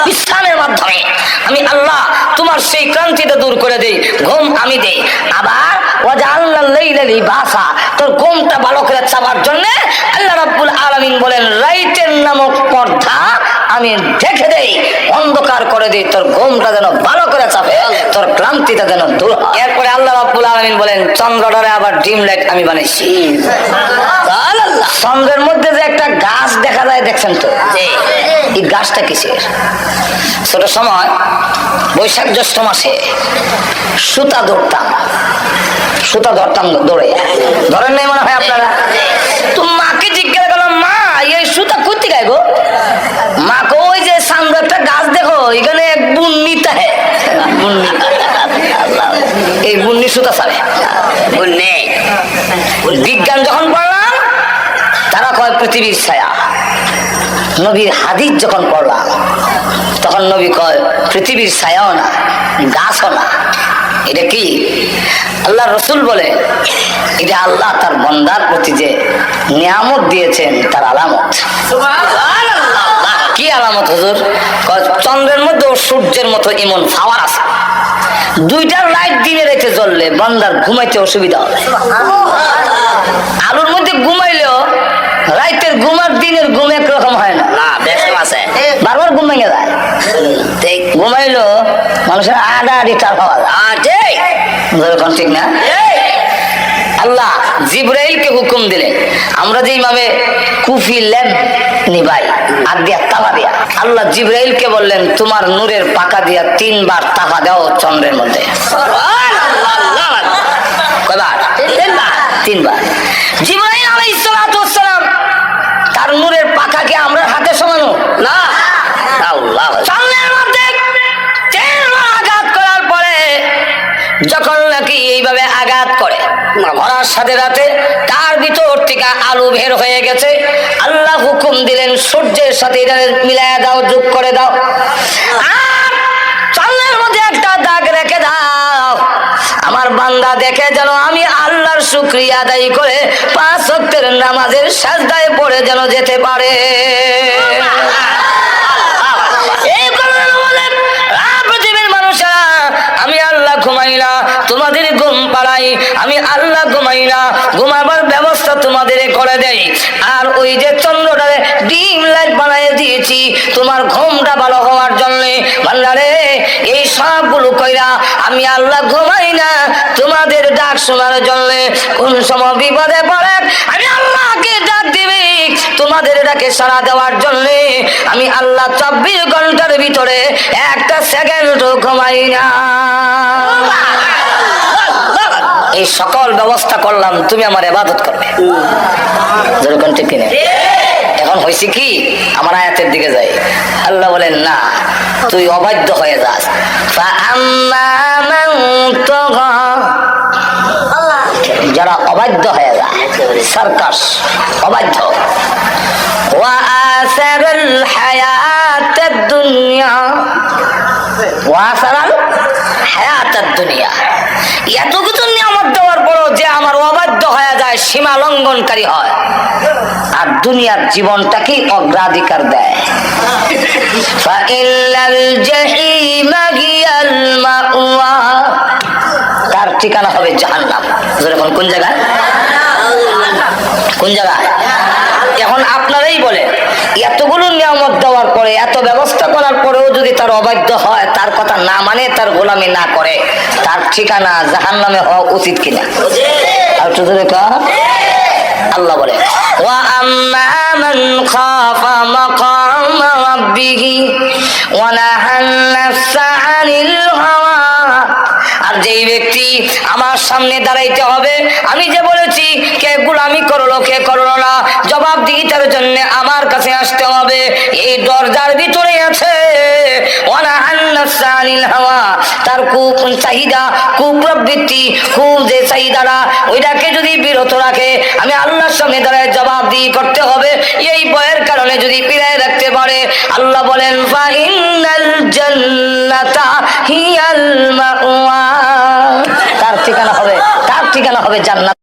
[SPEAKER 1] বিশ্রামের মাধ্যমে আমি আল্লাহ তোমার সেই ক্লান্তিটা দূর করে দেই, ঘুম আমি দেই। আবার ওয়াজআলনাল লাইলা লিবাসা, তোর ঘুমটা ভালো করে চাবার জন্য আল্লাহ রাব্বুল আলামিন বলেন রাইতের নামক পর্দা আমি ঢেকে দেই, অন্ধকার করে দিই, তোর ঘুমটা যেন ভালো করে চাপে, তোর ক্লান্তিটা যেন দূর হয়। এরপরে আল্লাহ রাব্বুল আলামিন বলেন চন্দ্রটারে আবার ডিম লাইট আমি বানাইছি। চন্দ্রের মধ্যে যে একটা গাছ দেখা যায় দেখছেন তো, এই গাছটা কিসের? ছোট সময় বৈশাখ জ্যৈষ্ঠ মাসে সুতা ধরতাম দৌড়ে, ধরেন নাই মনে হয় আপনারা? তো মাকে জিজ্ঞাসা করলাম, মা এই সুতা করতে গাইব? মা কো ওই যে সামনে একটা গাছ দেখো, এখানে এক বুন্নিতা হ্যাঁ, এই বুন্নি সুতা ছাড়ে। বিজ্ঞান যখন পড়লাম তারা কয় পৃথিবীর ছায়া। নবীর হাদিস যখন পড়লাম তখন নবী কয় পৃথিবীর ছায়াও না, গাছও না। এটা কি? আল্লাহ রসুল বলে এটা আল্লাহ তার বান্দার প্রতি যে নিয়ামত দিয়েছেন তার আলামত। কি আলামত হুজুর? চন্দ্রের মধ্যে সূর্যের মতো এমন পাওয়ার আছে, দুইটার লাইট দিনে রেখে জ্বললে বান্দার ঘুমাইতে অসুবিধা হবে। আলোর মধ্যে ঘুমাইলেও রাইতের ঘুম আর দিনের ঘুম একরকম হয় না, আছে বারবার ঘুম ভেঙে যায়। ঘুমাইলো মানুষের আড়াআড়ি টার পাওয়া যায়, ঠিক না? আল্লাহ জিবরাইলকে হুকুম দিলেন, আমরা যেইভাবে কুফি ল্যাম্প নিবাই আর দিয়া তালা দিয়া, আল্লাহ জিবরাইলকে বললেন তোমার নূরের পাকা দিয়া 3 বার তাকা দাও চন্দ্রের মধ্যে। কয়বার? 3 বার। জিবরাইল আলাইহিস সালাতু ওয়াস সালাম তার নূরের পাকাকে আমরা হাতে সমানো না, আল্লাহ চন্দ্রের মধ্যে 3 বার আঘাত করার পরে যখন নাকি এইভাবে আঘাত করে মরার সাথে রাতে তার ভিতর থেকে আলো বের হয়ে গেছে, আল্লাহ হুকুম দিলেন সূর্যের সাথে এটা মিলায়া দাও, যোগ করে দাও, আর চন্দ্রের মধ্যে একটা দাগ রেখে দাও। আমার বান্দা দেখে যেন আমি আল্লাহর শুকরিয়া আদায় করে 5 ওয়াক্তের নামাজের সাজদায় পড়ে যেন যেতে পারে। পৃথিবীর মানুষেরা আমি আল্লাহ ঘুমাই না, তোমাদের ঘুম পাড়াই, আমি আল্লাহ ঘুমাই না, ঘুমাবার ব্যবস্থা তোমাদের করে দেই। আর ওই যে চন্দ্রটারে ডিম লাইট বানিয়ে দিয়েছি তোমার ঘুমটা ভালো হওয়ার জন্য। বান্দারে এই সবগুলো কইরা আমি আল্লাহ ঘুমাই না তোমাদের ডাক শোনার জন্য। কোন সময় বিপদে পড়ে আমি আল্লাহকে ডাক দিবি তোমাদের ডাকে সাড়া দেওয়ার জন্য। আমি আল্লাহ 24 ঘন্টার ভিতরে একটা সেকেন্ডও ঘুমাই না। এই সকল ব্যবস্থা করলাম, তুমি আমার ইবাদত করবে। যেরকম ঠিক কিনা? এখন হয়েছে কি, আমার আয়াতের দিকে যাই। আল্লাহ বলেন না, তুই অবাধ্য হয়ে যাস। যারা অবাধ্য হয়ে যায়, সার্কাস অবাধ্য, ওয়াসারাল হায়াতাদ দুনিয়া, ওয়াসারাল হায়াতাদ দুনিয়া, এত কিছু নিয়ামত দেওয়ার পরও যে আমার অবাধ্য হয়ে যায়, সীমা লঙ্ঘনকারী হয় আর দুনিয়ার জীবনটাকেই অগ্রাধিকার দেয়। ফাইনাল জাহিমা হিয়াল মাওয়া, তার ঠিকানা হবে জাহান্নাম। এখন কোন জায়গায়? কোন জায়গায়? এখন আপনারাই বলে, এতগুলো নিয়ামত দেওয়ার পরে, এত ব্যবস্থা করার পরেও যদি তার অবাধ্য হয়, তার কথা না মানে, তার গোলামি না করে, তার ঠিকানা জাহান্নামে হওয়া উচিত কিনা? আর তো আল্লাহ বলে ওয়া আম্মা মান খাফা মাকাম রাব্বিহি ওয়া নাহান নাফসা আনিল হাওয়া, আর যেই ব্যক্তি আমার সামনে দাঁড়াইতে হবে, আমি যে বলেছি কে গোলামি করলো কে করলো না, জবাব দিই তার জন্য আমার কাছে আসতে হবে, এই দরজার ভিতরে আছে ওয়া নাহান নাফসা আনিল হাওয়া, তার চাহিদা, কুপ্রবৃত্তি, যে চাহিদাটা ওইটাকে যদি বিরত রাখে, আমি আল্লাহর সামনে দাঁড়ায় জবাব দিয়ে করতে হবে। এই ভয়ের কারণে যদি পিরায় রাখতে পারে, আল্লাহ বলেন ফাইনাল জান্নাতা হিয়াল মাওয়া, তার ঠিকানা হবে জান্নাত।